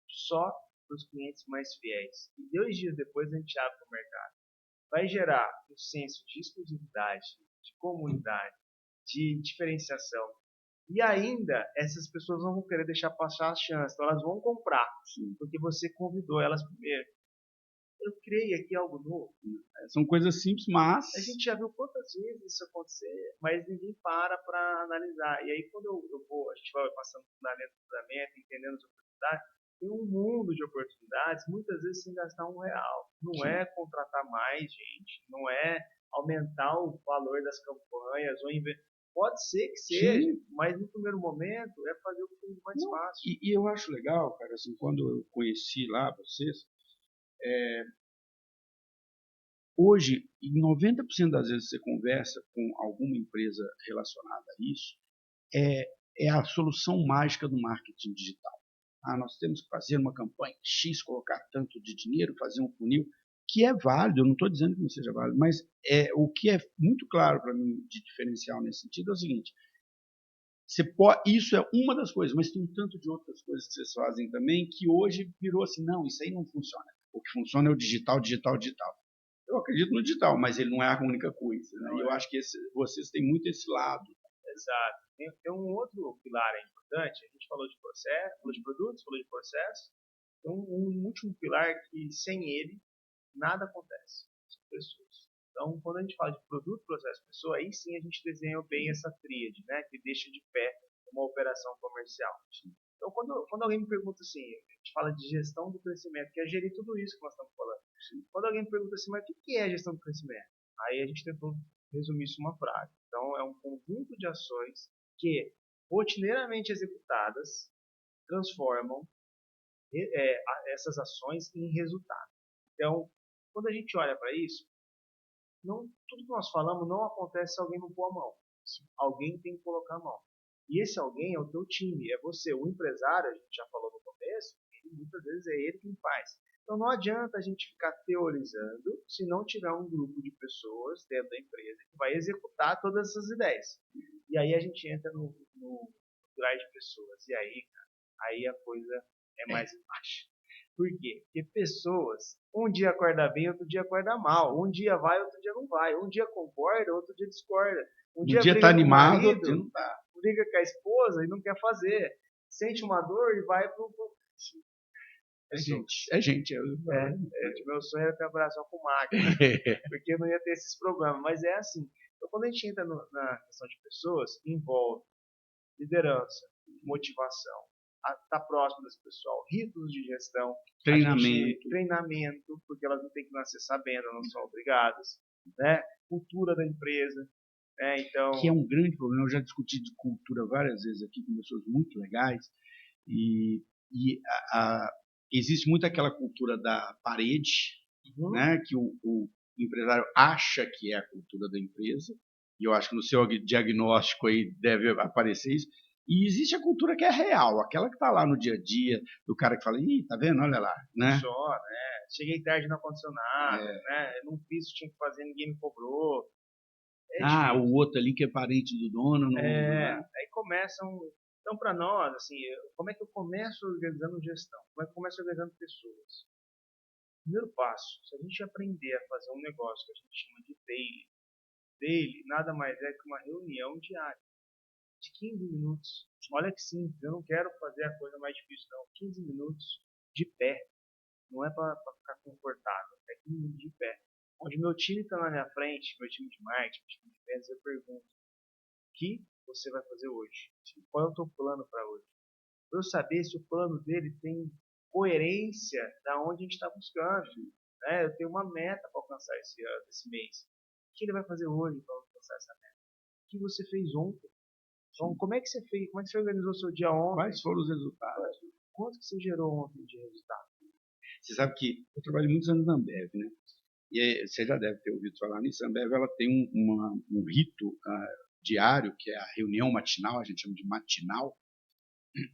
só para os clientes mais fiéis? E 2 dias depois a gente abre para o mercado. Vai gerar um senso de exclusividade, de comunidade, de diferenciação. E ainda, essas pessoas não vão querer deixar passar a chance. Então elas vão comprar, porque você convidou elas primeiro. Eu criei aqui algo novo.
São coisas simples, mas
a gente já viu quantas vezes isso acontecer, mas ninguém para analisar. E aí quando a gente vai passando fundamento, entendendo as oportunidades, tem um mundo de oportunidades, muitas vezes sem gastar R$1. Não é contratar mais gente, não é aumentar o valor das campanhas, ou pode ser que seja, mas no primeiro momento é fazer o que é mais fácil.
E eu acho legal, cara, assim, quando eu conheci lá vocês, hoje, em 90% das vezes que você conversa com alguma empresa relacionada a isso, é a solução mágica do marketing digital. nós temos que fazer uma campanha X, colocar tanto de dinheiro, fazer um funil, que é válido, eu não estou dizendo que não seja válido, mas o que é muito claro para mim de diferencial nesse sentido é o seguinte: isso é uma das coisas, mas tem um tanto de outras coisas que vocês fazem também que hoje virou assim, não, isso aí não funciona. O que funciona é o digital, digital, digital. Eu acredito no digital, mas ele não é a única coisa. Né? E eu acho que vocês têm muito esse lado.
Exato. Tem um outro pilar importante. A gente falou de processo, falou de produtos, falou de processo. Tem um último pilar que sem ele nada acontece. São pessoas. Então, quando a gente fala de produto, processo, pessoa, aí sim a gente desenha bem essa tríade, né, que deixa de pé uma operação comercial. Então, quando alguém me pergunta assim, a gente fala de gestão do crescimento, que é gerir tudo isso que nós estamos falando. Quando alguém me pergunta assim, mas o que é gestão do crescimento? Aí a gente tentou resumir isso em uma frase. Então, é um conjunto de ações que, rotineiramente executadas, transformam essas ações em resultado. Então, quando a gente olha para isso, tudo que nós falamos não acontece se alguém não pôr a mão. Alguém tem que colocar a mão. E esse alguém é o teu time, é você. O empresário, a gente já falou no começo, muitas vezes é ele quem faz. Então não adianta a gente ficar teorizando se não tiver um grupo de pessoas dentro da empresa que vai executar todas essas ideias. E aí a gente entra no pilar de pessoas. E aí, cara, aí a coisa é mais baixa. Por quê? Porque pessoas, um dia acorda bem, outro dia acorda mal. Um dia vai, outro dia não vai. Um dia concorda, outro dia discorda. Um dia
tá
briga
animado,
com o
outro dia
marido,
não tá.
briga com a esposa e não quer fazer. Sente uma dor e vai pro...
É gente.
Meu sonho era trabalhar só com máquina, porque não ia ter esses problemas. Mas é assim. Então, quando a gente entra na questão de pessoas, envolve liderança, motivação, estar próximo desse pessoal, ritos de gestão, treinamento, porque elas não têm que nascer sabendo, não são obrigadas, né? Cultura da empresa, então...
Que é um grande problema. Eu já discuti de cultura várias vezes aqui com pessoas muito legais e existe muito aquela cultura da parede, né? Que o empresário acha que é a cultura da empresa, e eu acho que no seu diagnóstico aí deve aparecer isso. E existe a cultura que é real, aquela que está lá no dia a dia, do cara que fala, ih, tá vendo, olha lá, né?
Só, né? Cheguei tarde no ar-condicionado, né? Eu não fiz o que tinha que fazer, ninguém me cobrou.
O outro ali que é parente do dono. Não,
aí começam... Então, para nós, assim, como é que eu começo organizando gestão? Como é que eu começo organizando pessoas? Primeiro passo, se a gente aprender a fazer um negócio que a gente chama de daily nada mais é que uma reunião diária de 15 minutos. Olha que simples, eu não quero fazer a coisa mais difícil, não. 15 minutos de pé. Não é para ficar confortável, é 15 minutos de pé. Onde meu time está na minha frente, meu time de marketing, meu time de vendas, eu pergunto: o que você vai fazer hoje? Qual é o teu plano para hoje? Para eu saber se o plano dele tem coerência da onde a gente está buscando. Né? Eu tenho uma meta para alcançar esse mês. O que ele vai fazer hoje para alcançar essa meta? O que você fez ontem? Então, como é que você fez? Como é que você organizou o seu dia ontem?
Quais foram os resultados?
Quanto que você gerou ontem de resultado?
Você sabe que eu trabalhei muitos anos na Ambev, né? E aí, você já deve ter ouvido falar nisso. A Ambev ela tem um rito diário, que é a reunião matinal, a gente chama de matinal,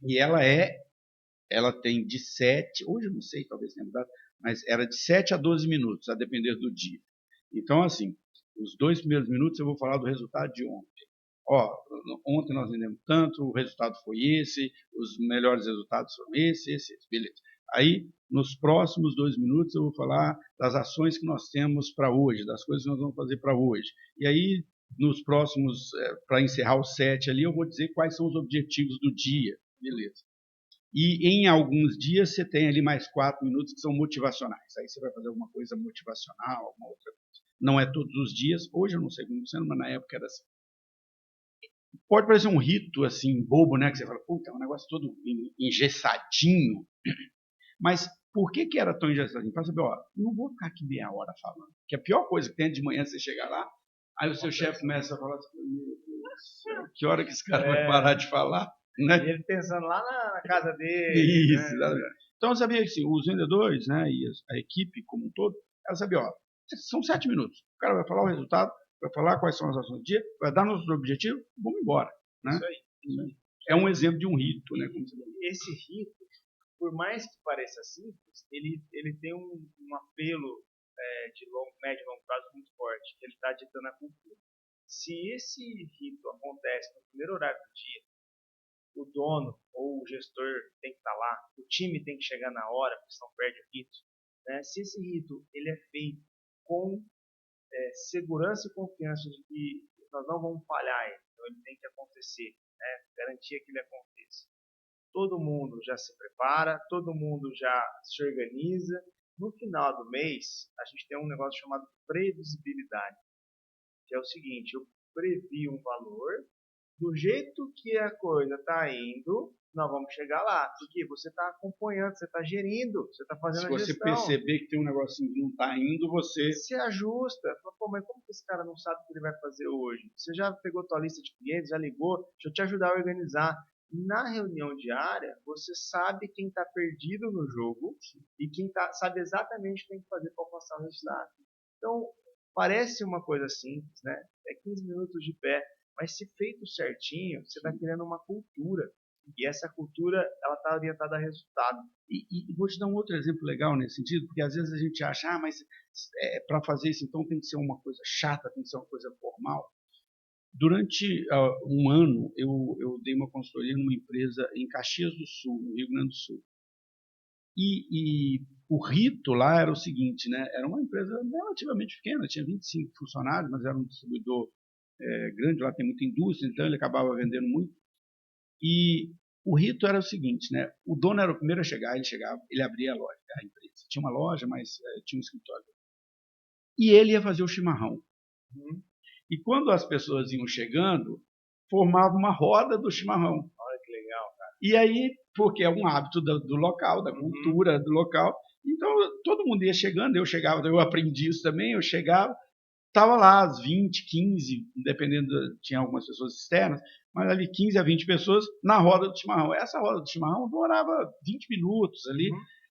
e ela tem de 7, hoje eu não sei, talvez tenha mudado, mas era de 7 a 12 minutos, a depender do dia. Então, assim, os 2 primeiros minutos eu vou falar do resultado de ontem. Ontem nós vendemos tanto, o resultado foi esse, os melhores resultados foram esse, beleza. Aí, nos próximos 2 minutos, eu vou falar das ações que nós temos para hoje, das coisas que nós vamos fazer para hoje. E aí, nos próximos, para encerrar os 7 ali, eu vou dizer quais são os objetivos do dia, beleza. E em alguns dias você tem ali mais 4 minutos que são motivacionais. Aí você vai fazer alguma coisa motivacional, alguma outra coisa. Não é todos os dias, hoje eu não sei como sendo, mas na época era assim. Pode parecer um rito assim, bobo, né? Que você fala, puta, é um negócio todo engessadinho. Mas por que era tão engessadinho? Para saber, não vou ficar aqui meia hora falando. Que a pior coisa que tem de manhã você chegar lá, aí o seu chefe começa a falar assim, meu Deus, que hora que esse cara vai parar de falar? Né?
E ele pensando lá na casa dele.
Isso, né? Então eu sabia que assim, os vendedores, né, e a equipe como um todo, ela sabia, são 7 minutos. O cara vai falar o resultado, vai falar quais são as ações do dia, vai dar nossos objetivos, vamos embora. Né?
Isso aí.
É um exemplo de um rito. Né?
Esse rito, por mais que pareça simples, ele tem um apelo de médio e longo prazo muito forte. Ele está ditando a cultura. Se esse rito acontece no primeiro horário do dia, o dono ou o gestor tem que estar lá, o time tem que chegar na hora, porque senão perde o rito. Né? Se esse rito ele é feito com segurança e confiança de que nós não vamos falhar ele, então ele tem que acontecer, né? Garantia que ele aconteça. Todo mundo já se prepara, todo mundo já se organiza. No final do mês, a gente tem um negócio chamado previsibilidade, que é o seguinte: eu previ um valor, do jeito que a coisa está indo, nós vamos chegar lá, porque você está acompanhando, você está gerindo, você está fazendo
Se
a
você
gestão.
perceber que tem um negocinho que não está indo, você
Se ajusta. Fala, pô, mas como que esse cara não sabe o que ele vai fazer hoje? Você já pegou tua lista de clientes, já ligou, deixa eu te ajudar a organizar. Na reunião diária, você sabe quem está perdido no jogo e quem sabe exatamente o que tem que fazer para alcançar o resultado. Então, parece uma coisa simples, né? É 15 minutos de pé, mas se feito certinho, você está criando uma cultura. E essa cultura, ela está orientada a resultado.
E vou te dar um outro exemplo legal nesse sentido, porque às vezes a gente acha, mas para fazer isso então tem que ser uma coisa chata, tem que ser uma coisa formal. Durante um ano, eu dei uma consultoria numa empresa em Caxias do Sul, no Rio Grande do Sul. E o rito lá era o seguinte, né? Era uma empresa relativamente pequena, tinha 25 funcionários, mas era um distribuidor grande, lá tem muita indústria, então ele acabava vendendo muito. E o rito era o seguinte, né? O dono era o primeiro a chegar, ele chegava, ele abria a loja, a empresa. Tinha uma loja, mas tinha um escritório. E ele ia fazer o chimarrão. E quando as pessoas iam chegando, formava uma roda do chimarrão.
Olha que legal, cara.
E aí, porque é um hábito do local, da cultura do local, então todo mundo ia chegando, eu chegava, eu aprendi isso também, eu chegava, estava lá as 20, 15, dependendo, tinha algumas pessoas externas, mas ali 15 a 20 pessoas na roda do chimarrão. Essa roda do chimarrão demorava 20 minutos ali,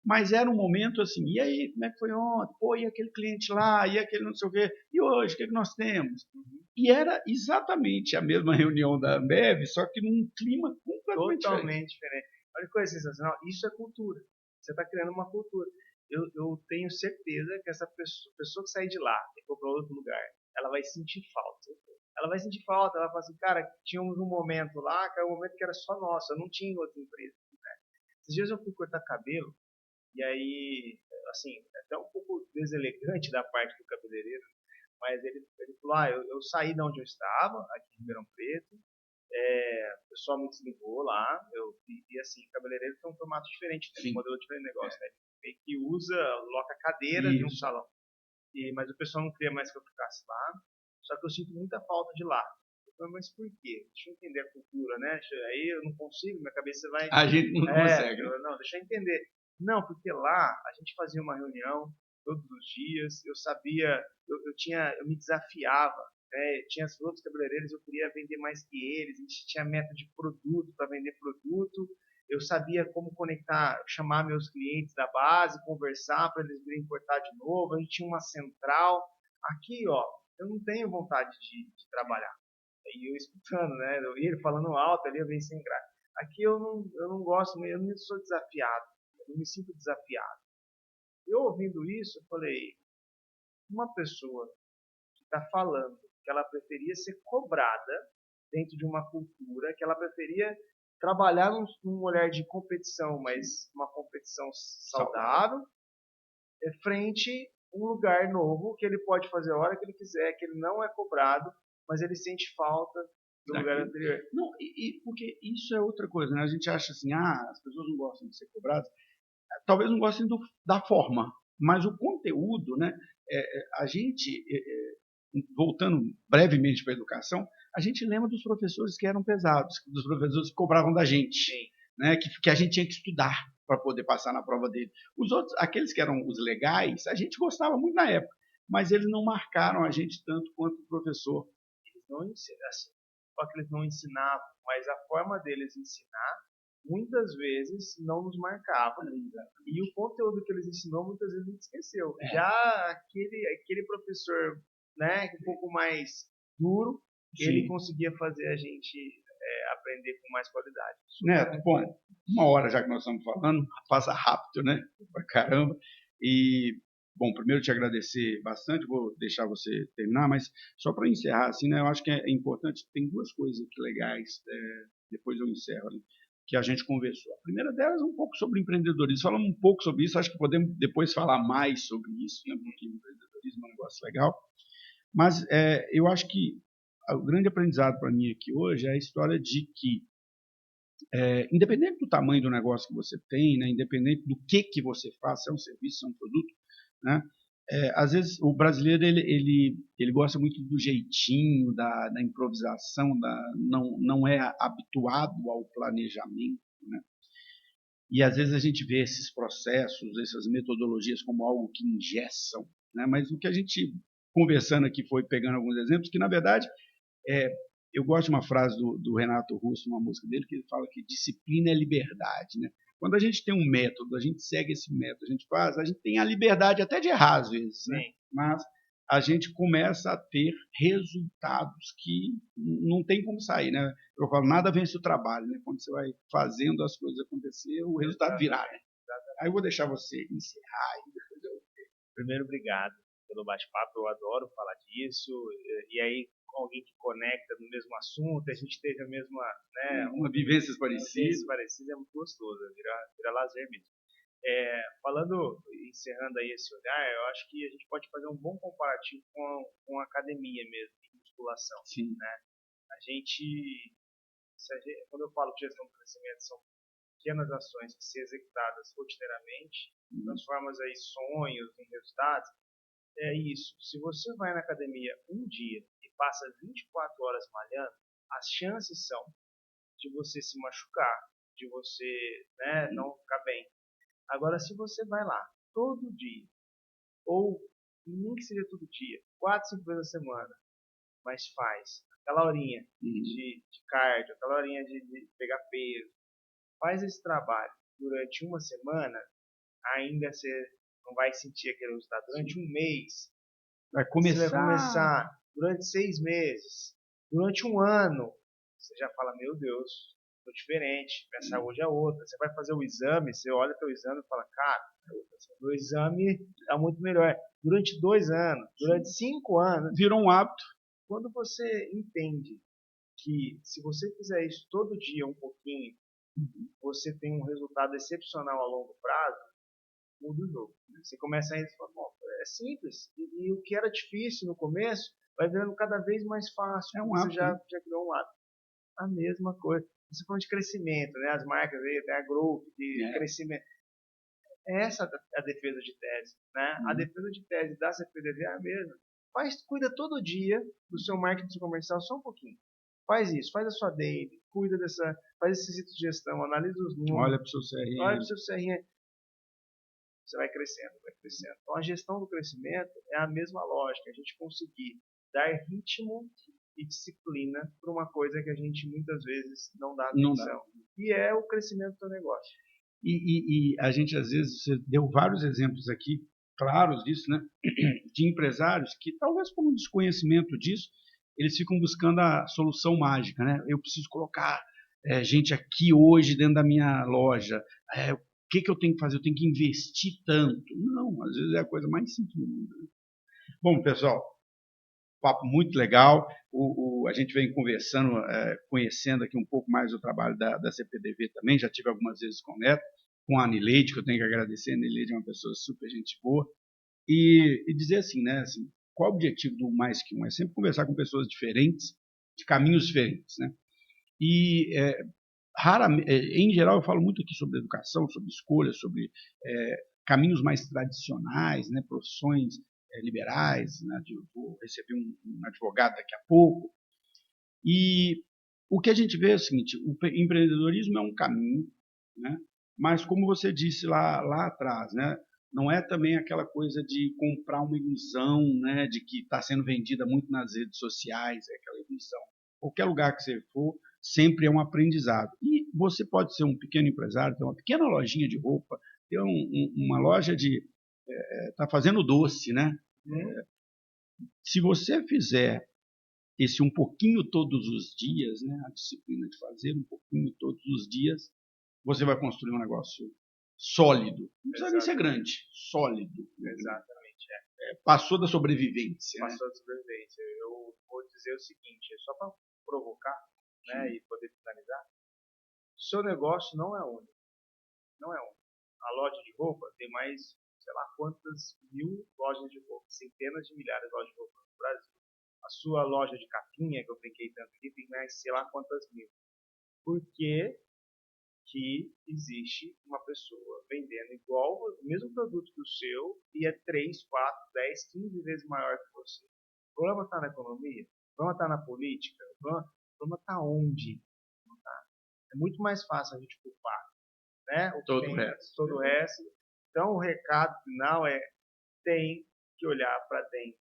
mas era um momento assim, e aí, como é que foi ontem? Pô, e aquele cliente lá, e aquele não sei o quê, e hoje, o que, é que nós temos? E era exatamente a mesma reunião da Ambev, só que num clima completamente
diferente. Olha que coisa sensacional, isso é cultura. Você está criando uma cultura. Eu tenho certeza que essa pessoa que sair de lá e for para outro lugar, ela vai sentir falta. Ela vai sentir falta, ela vai falar assim, cara, tínhamos um momento lá, que era um momento que era só nosso, eu não tinha em outra empresa. Né? Esses dias eu fui cortar cabelo, e aí, assim, é até um pouco deselegante da parte do cabeleireiro, mas ele falou, eu saí de onde eu estava, aqui em Ribeirão Preto, o pessoal me desligou lá, e assim, o cabeleireiro tem um formato diferente, tem um modelo diferente de negócio, né? Ele que loca cadeiras de um salão. Mas o pessoal não queria mais que eu ficasse lá, só que eu sinto muita falta de lá. Eu falei, mas por quê? Deixa eu entender a cultura, né? Aí eu não consigo, minha cabeça vai...
A gente não consegue.
Não, deixa eu entender. Não, porque lá a gente fazia uma reunião todos os dias, eu sabia, eu me desafiava, tinha os outros cabeleireiros, eu queria vender mais que eles, a gente tinha meta de produto para vender produto, eu sabia como conectar, chamar meus clientes da base, conversar para eles virem cortar de novo, a gente tinha uma central. Aqui, ó, eu não tenho vontade de trabalhar. E eu escutando, né, ele falando alto ali, eu venho sem graça. Aqui eu não gosto, eu não sou desafiado, eu não me sinto desafiado. Eu ouvindo isso, eu falei, uma pessoa que está falando que ela preferia ser cobrada dentro de uma cultura, que ela preferia trabalhar num olhar de competição, mas uma competição saudável, frente a um lugar novo que ele pode fazer a hora que ele quiser, que ele não é cobrado, mas ele sente falta do lugar anterior.
Não, porque isso é outra coisa, né? A gente acha assim, as pessoas não gostam de ser cobradas, talvez não gostem da forma, mas o conteúdo, né? A gente, voltando brevemente para a educação, a gente lembra dos professores que eram pesados, dos professores que cobravam da gente, né? Que a gente tinha que estudar para poder passar na prova dele. Os outros, aqueles que eram os legais, a gente gostava muito na época, mas eles não marcaram a gente tanto quanto o professor.
Eles não ensinavam, assim, só que eles não ensinavam, mas a forma deles ensinar muitas vezes não nos marcava. E o conteúdo que eles ensinou muitas vezes a gente esqueceu. Já aquele professor, né, um pouco mais duro, ele conseguia fazer a gente aprender com mais qualidade.
Neto, bom, 1 hora já que nós estamos falando, passa rápido, né? Pra caramba. E, bom, primeiro te agradecer bastante, vou deixar você terminar, mas só para encerrar, assim, né? Eu acho que é importante, tem 2 coisas aqui legais, depois eu encerro, né, que a gente conversou. A primeira delas é um pouco sobre empreendedorismo. Falamos um pouco sobre isso, acho que podemos depois falar mais sobre isso, né? Porque empreendedorismo é um negócio legal. Mas eu acho que o grande aprendizado para mim aqui hoje é a história de que, independente do tamanho do negócio que você tem, né, independente do que você faz, se é um serviço, se é um produto, né, às vezes o brasileiro ele gosta muito do jeitinho, da improvisação, não é habituado ao planejamento, né? E às vezes a gente vê esses processos, essas metodologias como algo que engessam, né? Mas o que a gente conversando aqui foi pegando alguns exemplos que na verdade eu gosto de uma frase do Renato Russo, uma música dele, que ele fala que disciplina é liberdade, né? Quando a gente tem um método, a gente segue esse método, a gente faz, a gente tem a liberdade até de errar às vezes, né? Mas a gente começa a ter resultados que não tem como sair, né? Eu falo, nada vence o trabalho, né? Quando você vai fazendo as coisas acontecer, o resultado virá, né? Aí eu vou deixar você encerrar e depois eu...
Primeiro, obrigado pelo bate-papo, eu adoro falar disso, e aí com alguém que conecta no mesmo assunto, a gente teve a mesma, né,
uma vivências parecidas,
é muito gostoso, vira lazer mesmo. Falando, encerrando aí esse olhar, eu acho que a gente pode fazer um bom comparativo com a academia mesmo, de musculação.
Sim.
Né? Quando eu falo de gestão do crescimento, são pequenas ações que se executadas rotineiramente, transformam aí sonhos em resultados. É isso. Se você vai na academia um dia e passa 24 horas malhando, as chances são de você se machucar, de você, né, não ficar bem. Agora, se você vai lá todo dia, ou nem que seja todo dia, 4, 5 vezes a semana, mas faz aquela horinha de cardio, aquela horinha de pegar peso, faz esse trabalho durante uma semana, ainda você não vai sentir aquele resultado. Durante um mês, você vai começar. Durante 6 meses, durante um ano, você já fala, meu Deus, estou diferente, minha saúde é outra. Você vai fazer o exame, você olha para o exame e fala, cara, o exame é muito melhor. Durante 2 anos, durante 5 anos,
virou um hábito.
Quando você entende que se você fizer isso todo dia um pouquinho, você tem um resultado excepcional a longo prazo, muda o jogo. Você começa a falar, bom, é simples. E o que era difícil no começo vai virando cada vez mais fácil. Você já criou um hábito. A mesma coisa. Você falou de crescimento, né? As marcas aí, tem a Growth, de crescimento. Essa é a defesa de tese. Né? A defesa de tese da CPDV é a mesma. Cuida todo dia do seu marketing comercial só um pouquinho. Faz isso, faz a sua daily, faz esse ciclo de gestão, analisa os números.
Olha para o seu
CRM. Você vai crescendo, vai crescendo. Então a gestão do crescimento é a mesma lógica, a gente conseguir dar ritmo e disciplina para uma coisa que a gente muitas vezes não dá atenção. E é o crescimento do negócio.
E a gente, às vezes, você deu vários exemplos aqui, claros disso, né? De empresários que, talvez por um desconhecimento disso, eles ficam buscando a solução mágica, né? Eu preciso colocar gente aqui hoje dentro da minha loja. O que eu tenho que fazer? Eu tenho que investir tanto. Não, às vezes é a coisa mais simples do mundo. Bom, pessoal, papo muito legal. A gente vem conversando, conhecendo aqui um pouco mais o trabalho da CPDV também. Já tive algumas vezes com o Neto, com a Anileide, que eu tenho que agradecer. A Anileide é uma pessoa super gente boa. E dizer assim, né? Assim, qual o objetivo do Mais Que Um? É sempre conversar com pessoas diferentes, de caminhos diferentes, né? E raramente, em geral, eu falo muito aqui sobre educação, sobre escolhas, sobre caminhos mais tradicionais, né? Profissões liberais, né? Vou receber um advogado daqui a pouco. E o que a gente vê é o seguinte: o empreendedorismo é um caminho, né? Mas como você disse lá atrás, né? Não é também aquela coisa de comprar uma ilusão, né? De que está sendo vendida muito nas redes sociais, é aquela ilusão. Qualquer lugar que você for, sempre é um aprendizado. E você pode ser um pequeno empresário, ter uma pequena lojinha de roupa, ter uma loja de tá fazendo doce, né? Se você fizer esse um pouquinho todos os dias, né? A disciplina de fazer um pouquinho todos os dias, você vai construir um negócio sólido. Não precisa nem ser grande, sólido.
Exatamente.
Passou da sobrevivência.
Passou da sobrevivência. Eu vou dizer o seguinte, só para provocar, né, e poder finalizar. O seu negócio não é único. Não é único. A loja de roupa tem mais, sei lá quantas mil lojas de roupa, centenas de milhares de lojas de roupa no Brasil. A sua loja de capinha, que eu brinquei tanto aqui, tem mais sei lá quantas mil. Por que que existe uma pessoa vendendo igual o mesmo produto que o seu e é 3, 4, 10, 15 vezes maior que você? O problema está na economia? O problema está na política? O problema está onde? É muito mais fácil a gente culpar, né?
Todo o resto.
Todo o resto. Então, o recado final é: tem que olhar para dentro.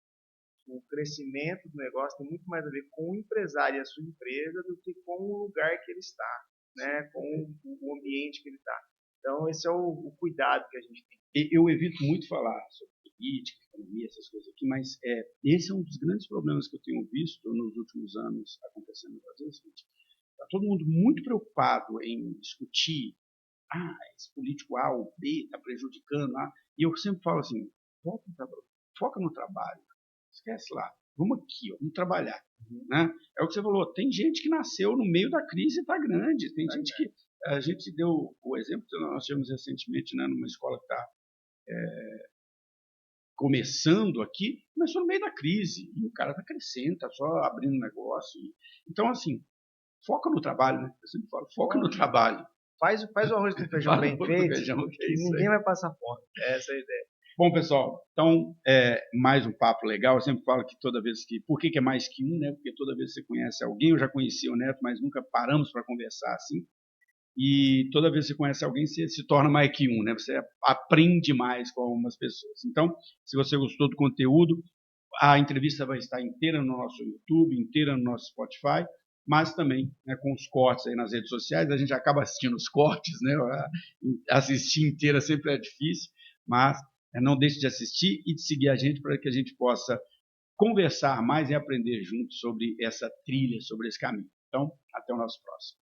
O crescimento do negócio tem muito mais a ver com o empresário e a sua empresa do que com o lugar que ele está, né? Com o ambiente que ele está. Então, esse é o cuidado que a gente tem.
Eu evito muito falar sobre política, economia, essas coisas aqui, mas esse é um dos grandes problemas que eu tenho visto nos últimos anos acontecendo no Brasil. Está todo mundo muito preocupado em discutir esse político A ou B está prejudicando. E eu sempre falo assim, foca no trabalho, esquece lá, vamos aqui, vamos trabalhar. Né? É o que você falou, tem gente que nasceu no meio da crise e está grande, tem gente que, a gente deu o exemplo que nós tivemos recentemente, né, numa escola que está começando aqui, começou no meio da crise, e o cara está crescendo, está só abrindo negócio. Então, assim, foca no trabalho, né? Eu sempre falo, foca no trabalho.
Faz o arroz com feijão bem feito, que ninguém vai passar fome. Essa é a ideia.
Bom, pessoal, então, mais um papo legal. Eu sempre falo que toda vez que... Por que é mais que um, né? Porque toda vez que você conhece alguém, eu já conheci o Neto, mas nunca paramos para conversar assim. E toda vez que você conhece alguém, você se torna mais que um, né? Você aprende mais com algumas pessoas. Então, se você gostou do conteúdo, a entrevista vai estar inteira no nosso YouTube, inteira no nosso Spotify, mas também, né, com os cortes aí nas redes sociais. A gente acaba assistindo os cortes, né? Assistir inteira sempre é difícil, mas não deixe de assistir e de seguir a gente para que a gente possa conversar mais e aprender juntos sobre essa trilha, sobre esse caminho. Então, até o nosso próximo.